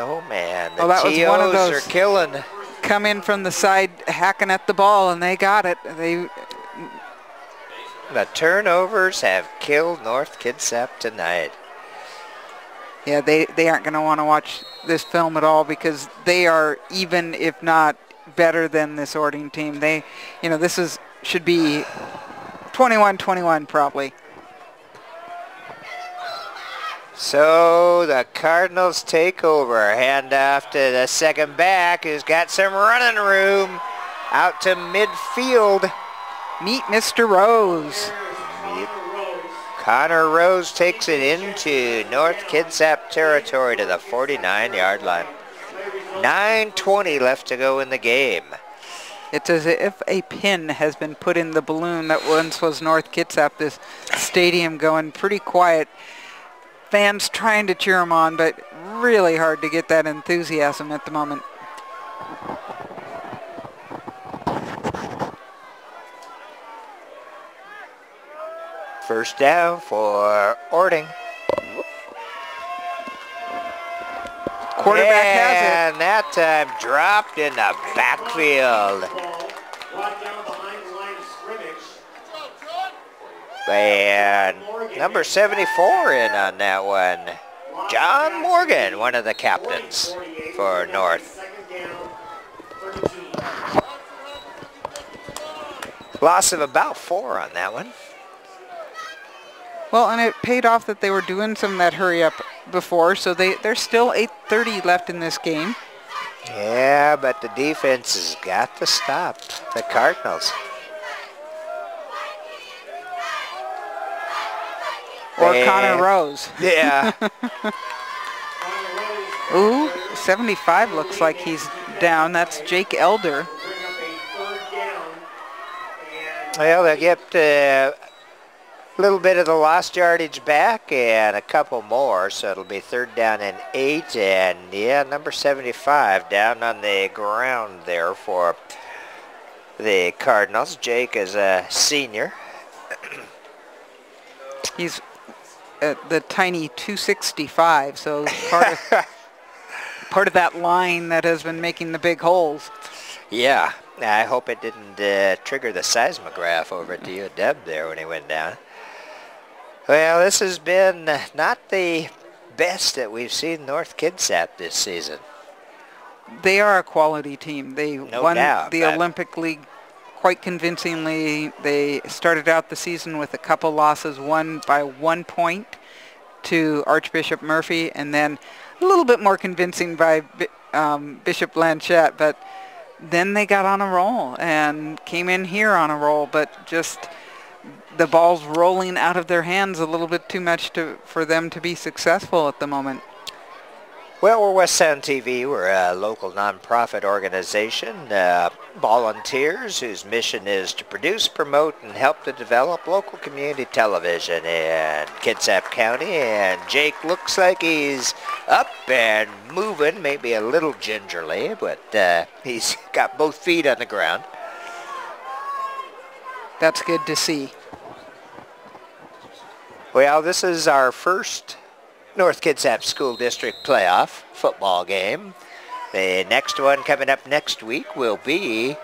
The that was one of those are killing. Come in from the side, hacking at the ball, and they got it. The turnovers have killed North Kitsap tonight. Yeah, they aren't going to want to watch this film at all because they are even, if not better than this Orting team. This should be 21-21 probably. So the Cardinals take over. Handoff to the second back who's got some running room out to midfield. Meet Mr. Rose. Connor Rose takes it into North Kitsap territory to the 49-yard line. 9:20 left to go in the game. It's as if a pin has been put in the balloon that once was North Kitsap. This stadium going pretty quiet. Fans trying to cheer them on, but really hard to get that enthusiasm at the moment. First down for Orting. Quarterback has it. And that time dropped in the backfield. And number 74 in on that one. John Morgan, one of the captains for North. Loss of about 4 on that one. Well, and it paid off that they were doing some of that hurry up before, so there's still 8:30 left in this game. Yeah, but the defense has got to stop the Cardinals. Or Connor Rose. Yeah. Ooh, 75 looks like he's down. That's Jake Elder. Well, they'll get little bit of the lost yardage back and a couple more, so it'll be 3rd down and 8. And yeah, number 75 down on the ground there for the Cardinals. Jake is a senior. He's at the tiny 265, so part of that line that has been making the big holes. Yeah, I hope it didn't trigger the seismograph over at the UW there when he went down. Well, this has been not the best that we've seen North Kitsap this season. They are a quality team. They won doubt, the Olympic League quite convincingly. They started out the season with a couple losses, one by 1 point to Archbishop Murphy, and then a little bit more convincing by Bishop Blanchette. But then they got on a roll and came in here on a roll, but just the ball's rolling out of their hands a little bit too much for them to be successful at the moment. Well, we're West Sound TV. We're a local nonprofit organization, volunteers whose mission is to produce, promote, and help to develop local community television in Kitsap County. And Jake looks like he's up and moving, maybe a little gingerly, but he's got both feet on the ground. That's good to see. Well, this is our first North Kitsap School District playoff football game. The next one coming up next week will be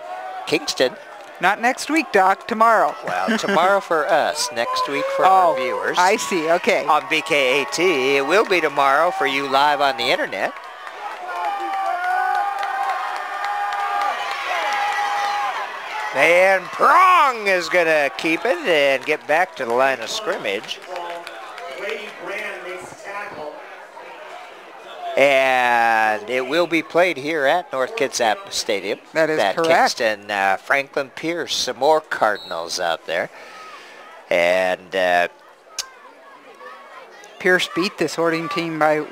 Kingston. Not next week, Doc. Tomorrow. Well, tomorrow for us. Next week for our viewers. I see. Okay. On BKAT. It will be tomorrow for you live on the internet. And Prong is going to keep it and get back to the line of scrimmage. And it will be played here at North Kitsap Stadium. That is correct. Kingston, Franklin Pierce, some more Cardinals out there. And Pierce beat this Orting team by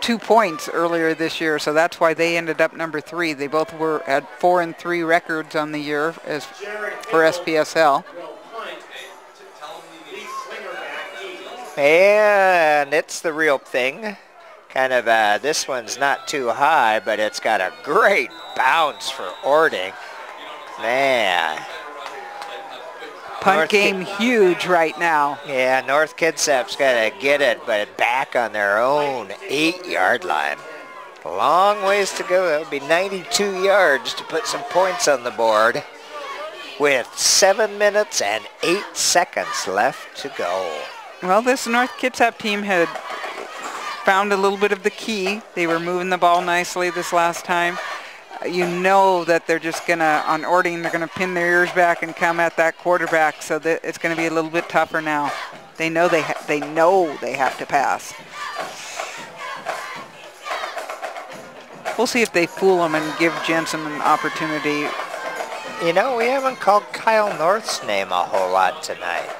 2 points earlier this year, so that's why they ended up number 3. They both had 4-3 records on the year for SPSL. And it's the real thing. Kind of, this one's not too high, but it's got a great bounce for Orting. Man. Punt game huge right now. Yeah, North Kitsap's got to get it, but back on their own 8-yard line. A long ways to go. That'll be 92 yards to put some points on the board with 7 minutes and 8 seconds left to go. Well, this North Kitsap team had found a little bit of the key. They were moving the ball nicely this last time. You know that they're just going to, on Orting, they're going to pin their ears back and come at that quarterback, so that it's going to be a little bit tougher now. They know they have to pass. We'll see if they fool them and give Jensen an opportunity. You know, we haven't called Kyle North's name a whole lot tonight.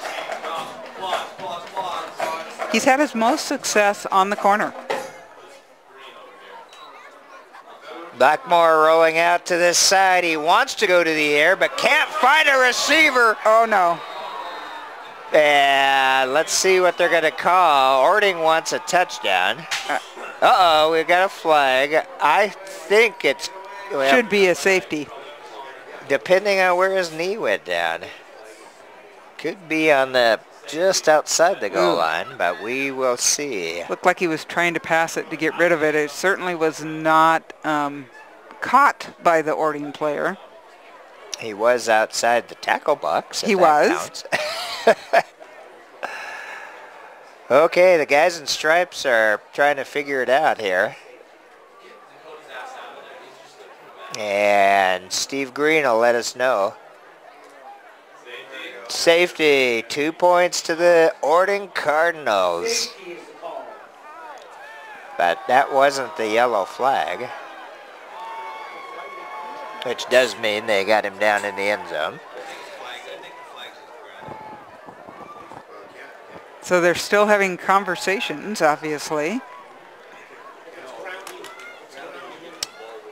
He's had his most success on the corner. Blackmore rolling out to this side. He wants to go to the air, but can't find a receiver. Oh, no. And let's see what they're going to call. Orting wants a touchdown. Uh-oh, we've got a flag. I think it's... Well, should be a safety. Depending on where his knee went down. Could be on the... just outside the goal line, but we will see. Looked like he was trying to pass it to get rid of it. It certainly was not caught by the Orting player. He was outside the tackle box. He was. Okay, the guys in stripes are trying to figure it out here. And Steve Green will let us know. Safety, 2 points to the Orting Cardinals. But that wasn't the yellow flag, which does mean they got him down in the end zone. So they're still having conversations, obviously.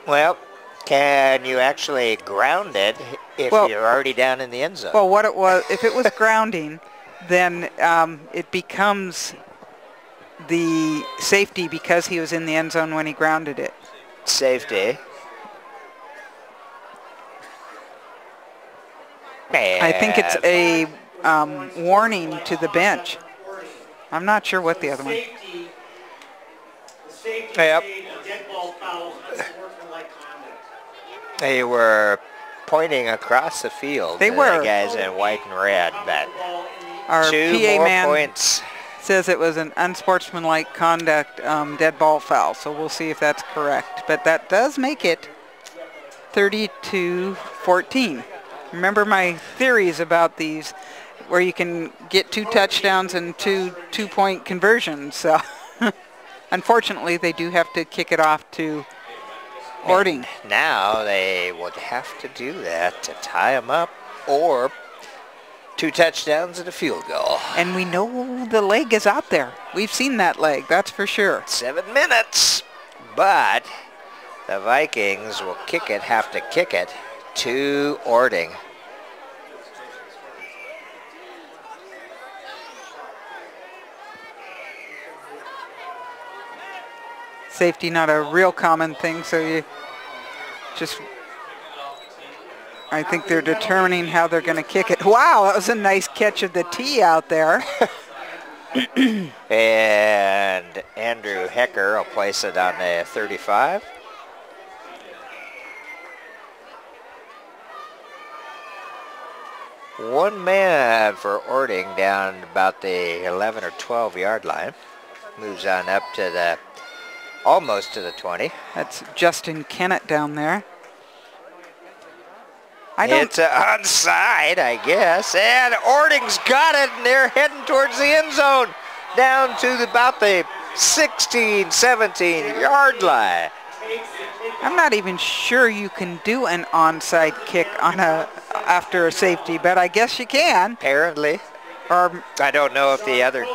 Well, can you actually ground it if you're already down in the end zone? Well, what it was, if it was grounding, then it becomes the safety because he was in the end zone when he grounded it. Safety. I think it's a warning to the bench. I'm not sure what the other one. The safety Yep. made a dead ball foul, unsportsmanlike conduct. They were pointing across the field. They the were. guys in white and red, but Our 2 PA more man points. says it was an unsportsmanlike conduct dead ball foul, so we'll see if that's correct. But that does make it 30-14. Remember my theories about these, where you can get 2 touchdowns and 2 two-point conversions. So unfortunately, they do have to kick it off to Orting. And now they would have to do that to tie them up, or 2 touchdowns and a field goal. And we know the leg is out there. We've seen that leg, that's for sure. 7 minutes, but the Vikings will have to kick it to Orting. Safety not a real common thing, so you just, I think they're determining how they're going to kick it. Wow, that was a nice catch of the tee out there. And Andrew Hecker will place it on the 35. One man for Orting down about the 11 or 12 yard line. Moves on up to the, almost to the 20. That's Justin Kennett down there. It's onside, I guess. And Orting's got it, and they're heading towards the end zone. Down to about the 16, 17 yard line. I'm not even sure you can do an onside kick on after a safety, but I guess you can. Apparently. Or I don't know if the other...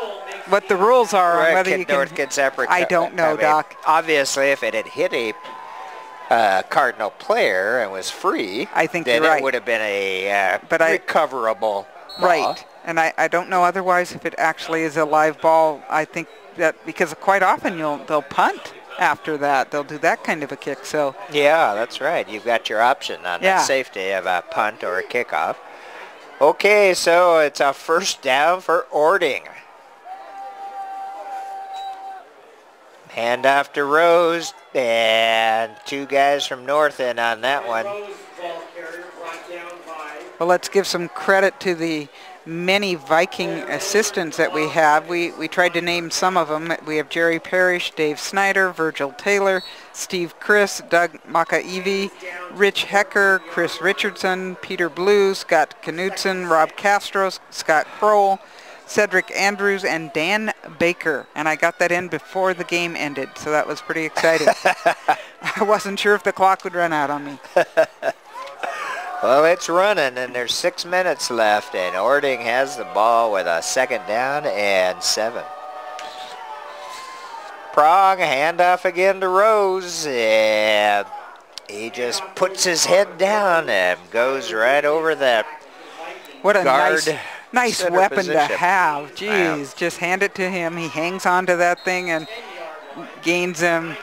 what the rules are on whether you can... North Kitsap. I don't know, Doc. Obviously, if it had hit a Cardinal player and was free, I think then you're right. it would have been a recoverable ball. Right. And I don't know otherwise if it actually is a live ball. I think that because quite often they'll punt after that. They'll do that kind of a kick. So yeah, that's right. You've got your option on the safety of a punt or a kickoff. Okay, so it's a first down for Orting. Handoff to Rose, and 2 guys from North in on that one. Well, let's give some credit to the many Viking assistants that we have. We tried to name some of them. We have Jerry Parrish, Dave Snyder, Virgil Taylor, Steve Chris, Doug Makaivi, Rich Hecker, Chris Richardson, Peter Blue, Scott Knudsen, Rob Castro, Scott Kroll, Cedric Andrews, and Dan Baker. And I got that in before the game ended, so that was pretty exciting. I wasn't sure if the clock would run out on me. Well, it's running, and there's 6 minutes left, and Orting has the ball with a 2nd down and 7. Prong, handoff again to Rose, and he just puts his head down and goes right over that what a guard. Nice weapon position to have. Jeez, wow. Just hand it to him. He hangs on to that thing and gains him.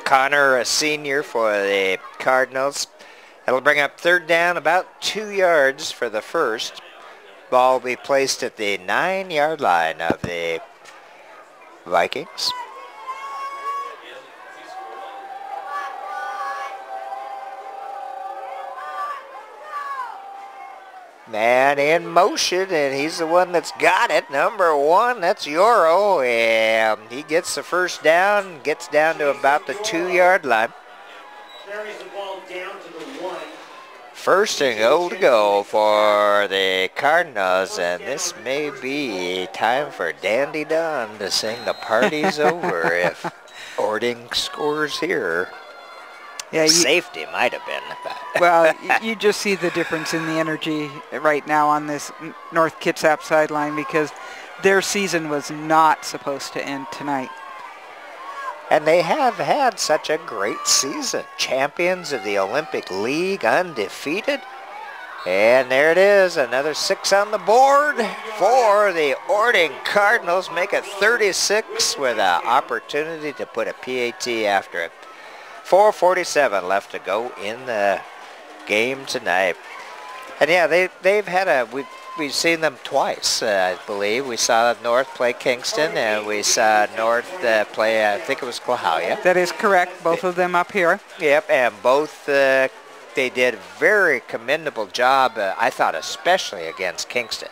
Connor, a senior for the Cardinals. That'll bring up 3rd down, about 2 yards for the first. Ball will be placed at the 9 yard line of the Vikings. Man in motion, and he's the one that's got it. Number 1, that's Yoro, and he gets the first down, gets down to about the 2 yard line. Carries the ball down to the 1. 1st and goal to go for the Cardinals, and this may be time for Dandy Dunn to sing the party's over if Orting scores here. Yeah, safety might have been. Well, you just see the difference in the energy right now on this North Kitsap sideline because their season was not supposed to end tonight. And they have had such a great season. Champions of the Olympic League, undefeated. And there it is, another 6 on the board for the Orting Cardinals. Make it 36 with an opportunity to put a PAT after it. 4:47 left to go in the game tonight. And yeah, they've had we've seen them twice, I believe. We saw North play Kingston, and we saw North play, I think it was Clahalia. That is correct, both of them up here. Yep, and both they did a very commendable job, I thought, especially against Kingston,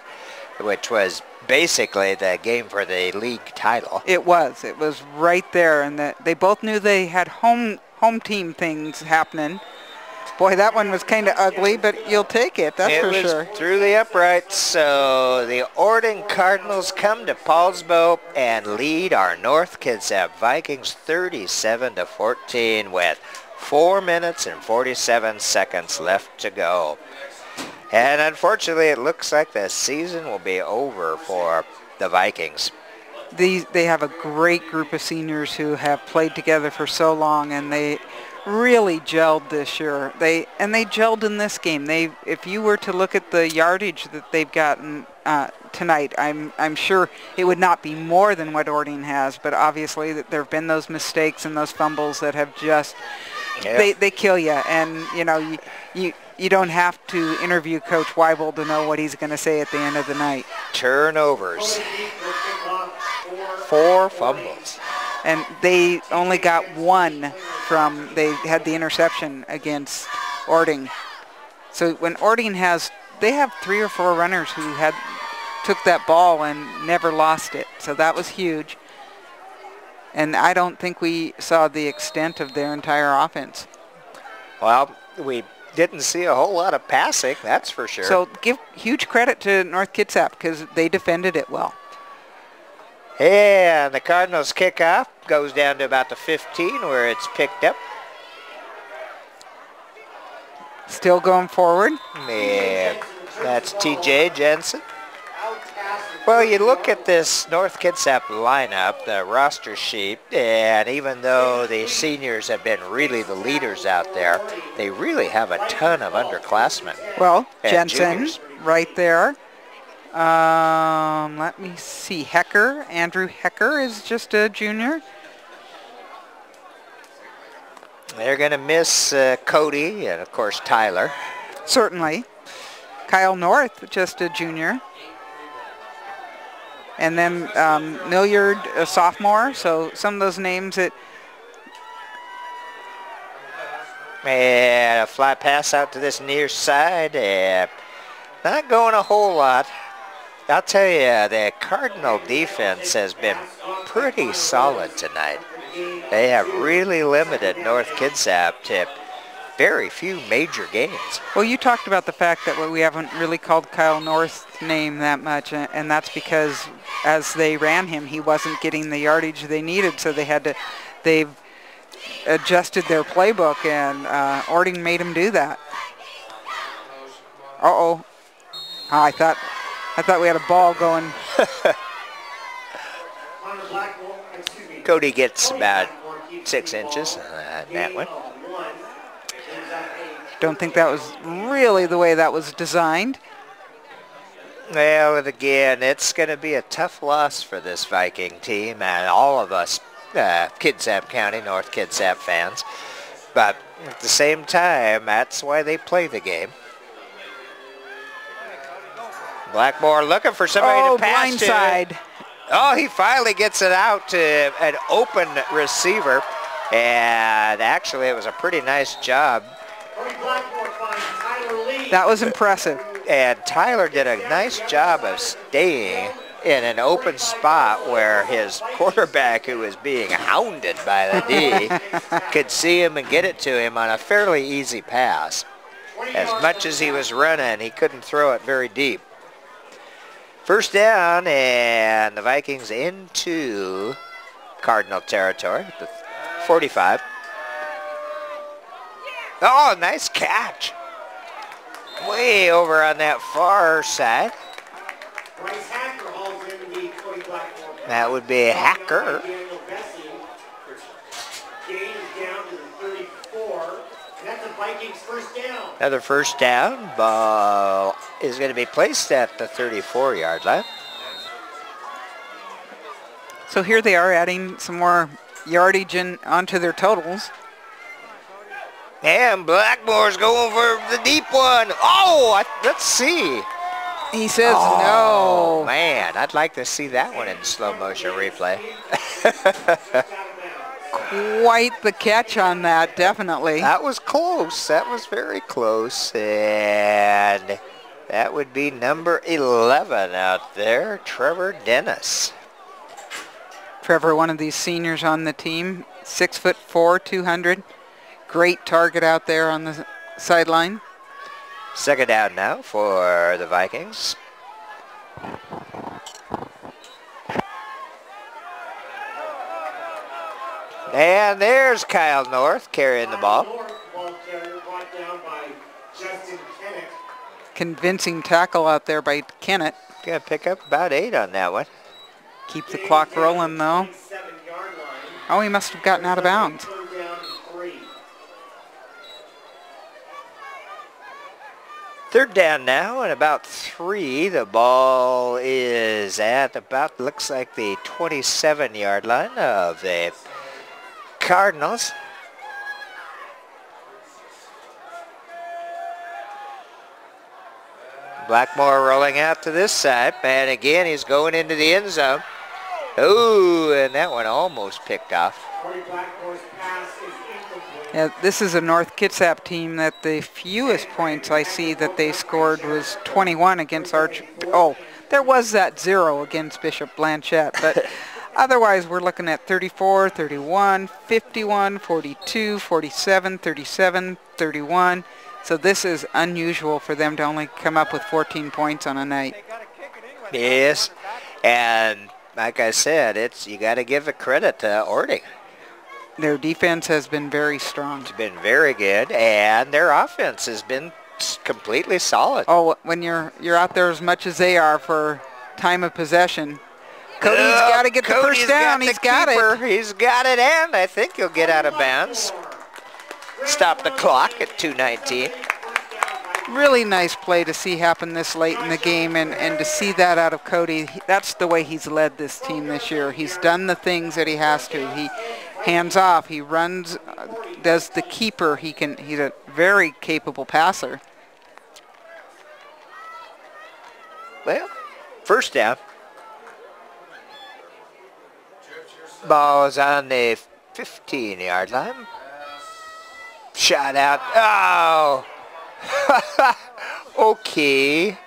which was basically the game for the league title. It was right there, and they both knew they had home team things happening. Boy, that one was kind of ugly, but you'll take it, that's for sure. It was through the uprights, so the Orting Cardinals come to Paulsbo and lead our North Kitsap Vikings 37-14 with 4 minutes and 47 seconds left to go. And unfortunately, it looks like the season will be over for the Vikings. They have a great group of seniors who have played together for so long, and they really gelled this year. They gelled in this game. If you were to look at the yardage that they've gotten tonight, I'm sure it would not be more than what Orting has, but obviously there have been those mistakes and those fumbles that have just they kill you. And you don't have to interview Coach Weibel to know what he's going to say at the end of the night. Turnovers. 4 fumbles. And they only got 1 they had the interception against Orting. So when Orting they have 3 or 4 runners who took that ball and never lost it. So that was huge. And I don't think we saw the extent of their entire offense. Well, we didn't see a whole lot of passing, that's for sure. So give huge credit to North Kitsap because they defended it well. And the Cardinals kickoff goes down to about the 15 where it's picked up. Still going forward. And that's TJ Jensen. Well, you look at this North Kitsap lineup, the roster sheet, and even though the seniors have been really the leaders out there, they really have a ton of underclassmen. Well, Jensen, juniors. Right there. Let me see. Andrew Hecker is just a junior. They're going to miss Cody and, of course, Tyler. Certainly. Kyle North, just a junior. And then Milliard, a sophomore. So some of those names that... And a fly pass out to this near side. Not going a whole lot. I'll tell you, the Cardinal defense has been pretty solid tonight. They have really limited North Kitsap to very few major gains. Well, you talked about the fact that we haven't really called Kyle North's name that much, and that's because as they ran him, he wasn't getting the yardage they needed, so they've adjusted their playbook, and Orting made him do that. Uh-oh. I thought we had a ball going. Cody gets about 6 inches on that one. Don't think that was really the way that was designed. Well, and again, it's going to be a tough loss for this Viking team and all of us Kitsap County, North Kitsap fans. But at the same time, that's why they play the game. Blackmore looking for somebody to pass to. Blindside. Oh, he finally gets it out to an open receiver. And actually, it was a pretty nice job. That was impressive. And Tyler did a nice job of staying in an open spot where his quarterback, who was being hounded by the D, could see him and get it to him on a fairly easy pass. As much as he was running, he couldn't throw it very deep. First down, and the Vikings into Cardinal territory, the 45. Oh, nice catch. Way over on that far side. That would be a Hacker. Vikings first down. Another first down. Ball is going to be placed at the 34-yard line. So here they are adding some more yardage onto their totals. And Blackmore's going for the deep one. Oh, let's see. He says Oh, no. man, I'd like to see that one in slow motion replay. Quite the catch on that, definitely. That was close. That was very close. And that would be number 11 out there, Trevor Dennis. Trevor, one of these seniors on the team, 6'4", 200. Great target out there on the sideline. Second down now for the Vikings. And there's Kyle North carrying the ball. Ball carrier brought down by Justin Kennett. Convincing tackle out there by Kennett. Gonna pick up about 8 on that one. Keep the clock rolling, though. 7-yard line. Oh, he must have gotten out of bounds. Third down and 3. Third down now and about 3. The ball is at about, looks like the 27-yard line of the Cardinals. Blackmore rolling out to this side, and again he's going into the end zone. Ooh, and that one almost picked off. Corey Blackmore's pass is incomplete. Yeah, this is a North Kitsap team that the fewest points I see that they scored was 21 against Arch. Oh, there was that 0 against Bishop Blanchette, but otherwise we're looking at 34, 31, 51, 42, 47, 37, 31. So this is unusual for them to only come up with 14 points on a night. Yes, and like I said, you got to give the credit to Orting. Their defense has been very strong. It's been very good, and their offense has been completely solid. Oh, when you're out there as much as they are for time of possession, Cody's got to get the first down. He's got it. He's got it, and I think he'll get out of bounds. Stop the clock at 2:19. Really nice play to see happen this late in the game, and to see that out of Cody. That's the way he's led this team this year. He's done the things that he has to. He hands off. He runs, does the keeper. He's a very capable passer. Well, first down. Ball's on the 15-yard line. Shot out. Oh! Okay.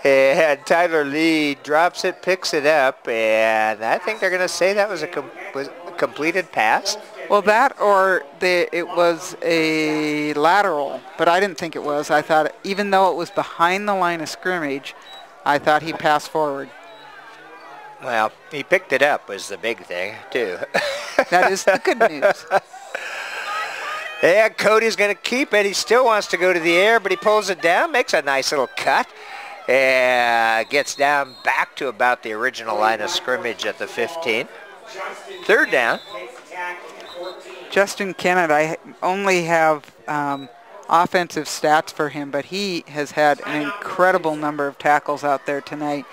And Tyler Lee drops it, picks it up, and I think they're going to say that was a completed pass. Well, that or it was a lateral, but I didn't think it was. I thought, even though it was behind the line of scrimmage, I thought he passed forward. Well, he picked it up was the big thing, too. That is the good news. Yeah, Cody's going to keep it. He still wants to go to the air, but he pulls it down, makes a nice little cut, and gets down back to about the original line of scrimmage at the 15. Third down. Justin Kennett, I only have offensive stats for him, but he has had an incredible number of tackles out there tonight,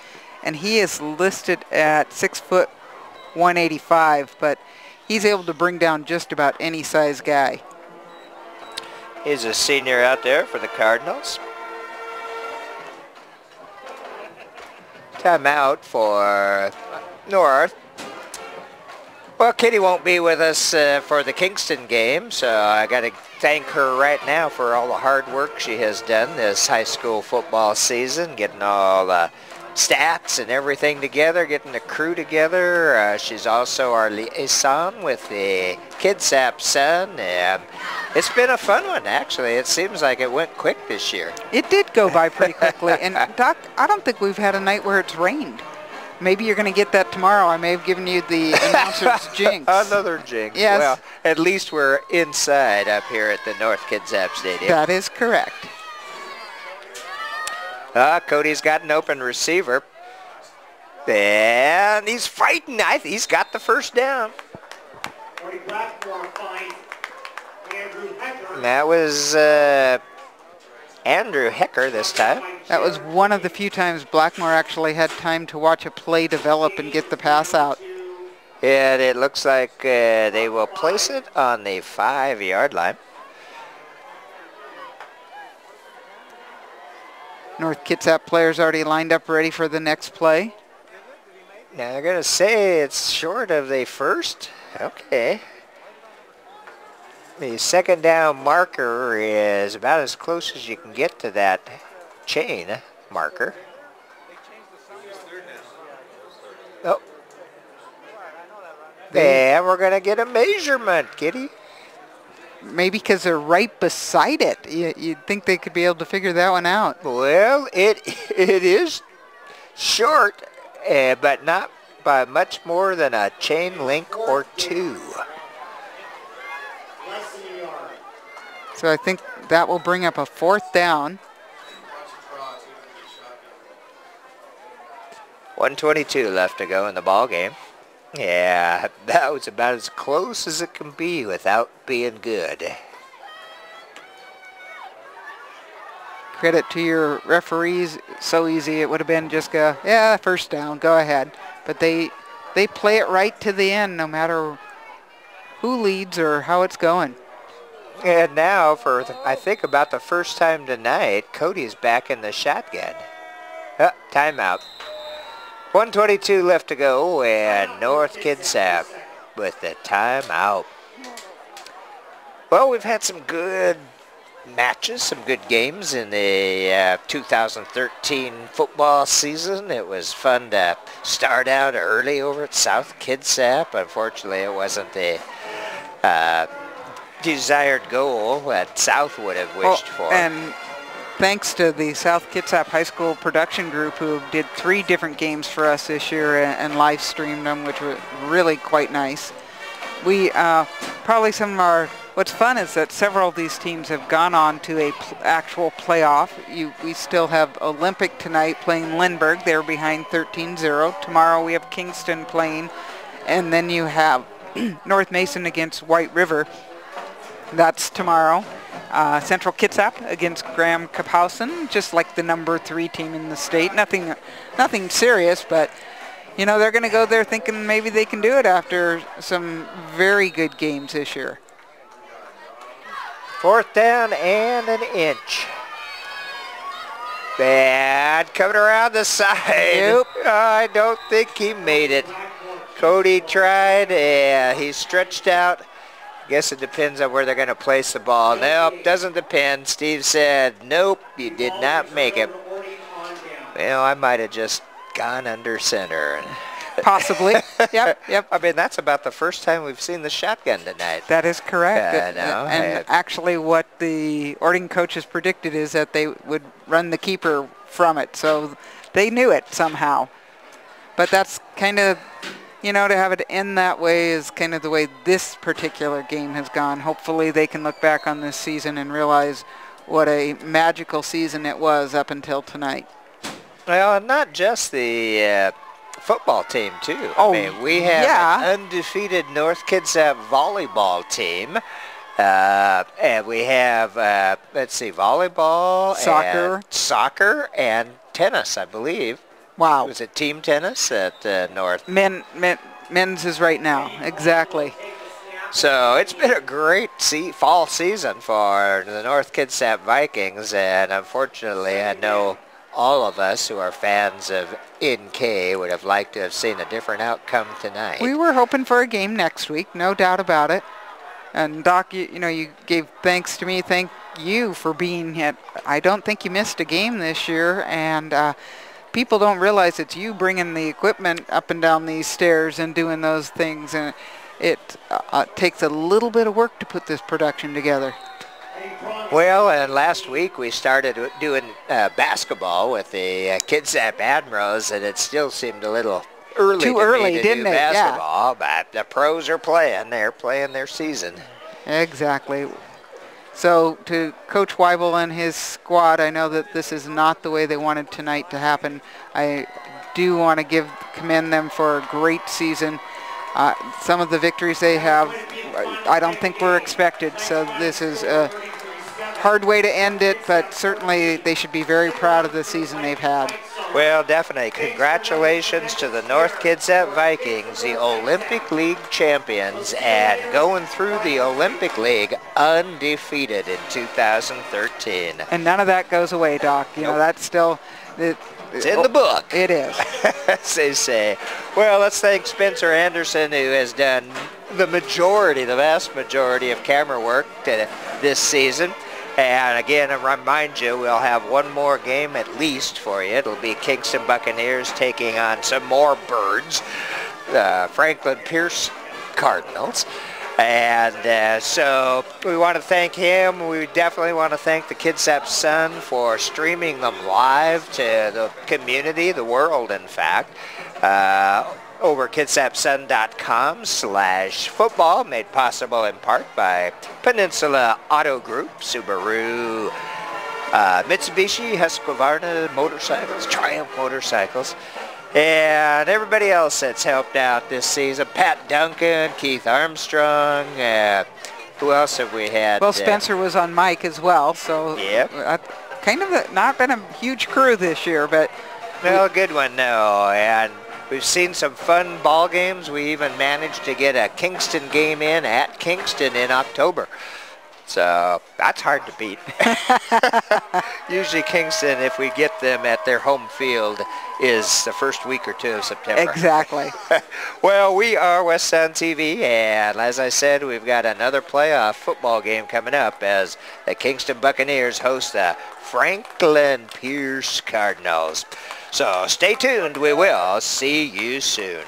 and he is listed at 6 foot 185, but he's able to bring down just about any size guy. He's a senior out there for the Cardinals. Timeout for North. Well, Kitty won't be with us for the Kingston game, so I got to thank her right now for all the hard work she has done this high school football season, getting all the stats and everything together, getting the crew together. She's also our liaison with the Kitsap Sun, and it's been a fun one, actually. It seems like it went quick this year. It did go by pretty quickly, and Doc, I don't think we've had a night where it's rained. Maybe you're going to get that tomorrow. I may have given you the announcer's jinx. Another jinx. Yes. Well, at least we're inside up here at the North Kitsap Stadium. That is correct. Cody's got an open receiver. And he's fighting. He's got the first down. Cody Blackmore finds Andrew Hecker. That was Andrew Hecker this time. That was one of the few times Blackmore actually had time to watch a play develop and get the pass out. And it looks like they will place it on the 5-yard line. North Kitsap players already lined up ready for the next play. Now they're going to say it's short of the first. Okay. The second down marker is about as close as you can get to that chain marker. Oh. And we're going to get a measurement, Kitty. Maybe because they're right beside it. You'd think they could be able to figure that one out. Well, it is short, but not by much more than a chain link or two. So I think that will bring up a 4th down. 1:22 left to go in the ball game. Yeah, that was about as close as it can be without being good. Credit to your referees. So easy. It would have been just go, yeah, first down, go ahead. But they play it right to the end no matter who leads or how it's going. And now, for I think about the first time tonight, Cody's back in the shotgun. Timeout. 1:22 left to go, and North Kitsap with the timeout. Well, we've had some good matches, some good games in the 2013 football season. It was fun to start out early over at South Kitsap. Unfortunately, it wasn't the desired goal that South would have wished for. And thanks to the South Kitsap High School production group who did 3 different games for us this year and live streamed them, which was really quite nice. We probably some of our, what's fun is that several of these teams have gone on to a actual playoff. We still have Olympic tonight playing Lindbergh. They're behind 13-0. Tomorrow we have Kingston playing, and then you have North Mason against White River. That's tomorrow. Central Kitsap against Graham Kapowson, just like the number 3 team in the state. Nothing serious, but you know they're going to go there thinking maybe they can do it after some very good games this year. 4th down and an inch. Bad coming around the side. Nope. I don't think he made it. Cody tried. He stretched out. Guess it depends on where they're going to place the ball. Nope, doesn't depend. Steve said, nope, you did not make it. Well, I might have just gone under center. Possibly. Yep. I mean, that's about the first time we've seen the shotgun tonight. That is correct. And actually what the Orting coaches predicted is that they would run the keeper from it. So they knew it somehow. But that's kind of, you know, to have it end that way is kind of the way this particular game has gone. Hopefully they can look back on this season and realize what a magical season it was up until tonight. Well, not just the football team, too. Oh, I mean, we have an undefeated North Kitsap volleyball team. And we have, let's see, volleyball, soccer, and tennis, I believe. Wow. Was it team tennis at North? Men's is right now, exactly. So it's been a great fall season for the North Kitsap Vikings, and unfortunately I know all of us who are fans of NK would have liked to have seen a different outcome tonight. We were hoping for a game next week, no doubt about it. And Doc, you know, you gave thanks to me. Thank you for being here. I don't think you missed a game this year, and people don't realize it's you bringing the equipment up and down these stairs and doing those things, and it takes a little bit of work to put this production together. Well, and last week we started doing basketball with the Kitsap Admirals, and it still seemed a little early Too to early, me to didn't do it? basketball, but the pros are playing. They're playing their season. Exactly. So to Coach Weibel and his squad, I know that this is not the way they wanted tonight to happen. I do want to commend them for a great season. Some of the victories they have, I don't think were expected. So this is a hard way to end it, but certainly they should be very proud of the season they've had. Well, definitely. Congratulations to the North Kitsap Vikings, the Olympic League champions, and going through the Olympic League undefeated in 2013. And none of that goes away, Doc. You know, that's still... It's in the book. It is. As they say. Well, let's thank Spencer Anderson, who has done the vast majority of camera work this season. And again, I remind you, we'll have one more game at least for you. It'll be Kingston Buccaneers taking on some more birds, Franklin Pierce Cardinals. And so we want to thank him. We definitely want to thank the Kitsap Sun for streaming them live to the community, the world, in fact. Over kitsapsun.com/football, made possible in part by Peninsula Auto Group, Subaru, Mitsubishi, Husqvarna Motorcycles, Triumph Motorcycles, and everybody else that's helped out this season. Pat Duncan, Keith Armstrong, who else have we had? Well, Spencer was on mic as well, so yep. Kind of not been a huge crew this year, but... Well, a good one, no, and we've seen some fun ball games. We even managed to get a Kingston game in at Kingston in October. So that's hard to beat. Usually Kingston, if we get them at their home field, is the first week or two of September. Exactly. Well, we are West Sun TV, and as I said, we've got another playoff football game coming up as the Kingston Buccaneers host the Franklin Pierce Cardinals. So stay tuned. We will see you soon.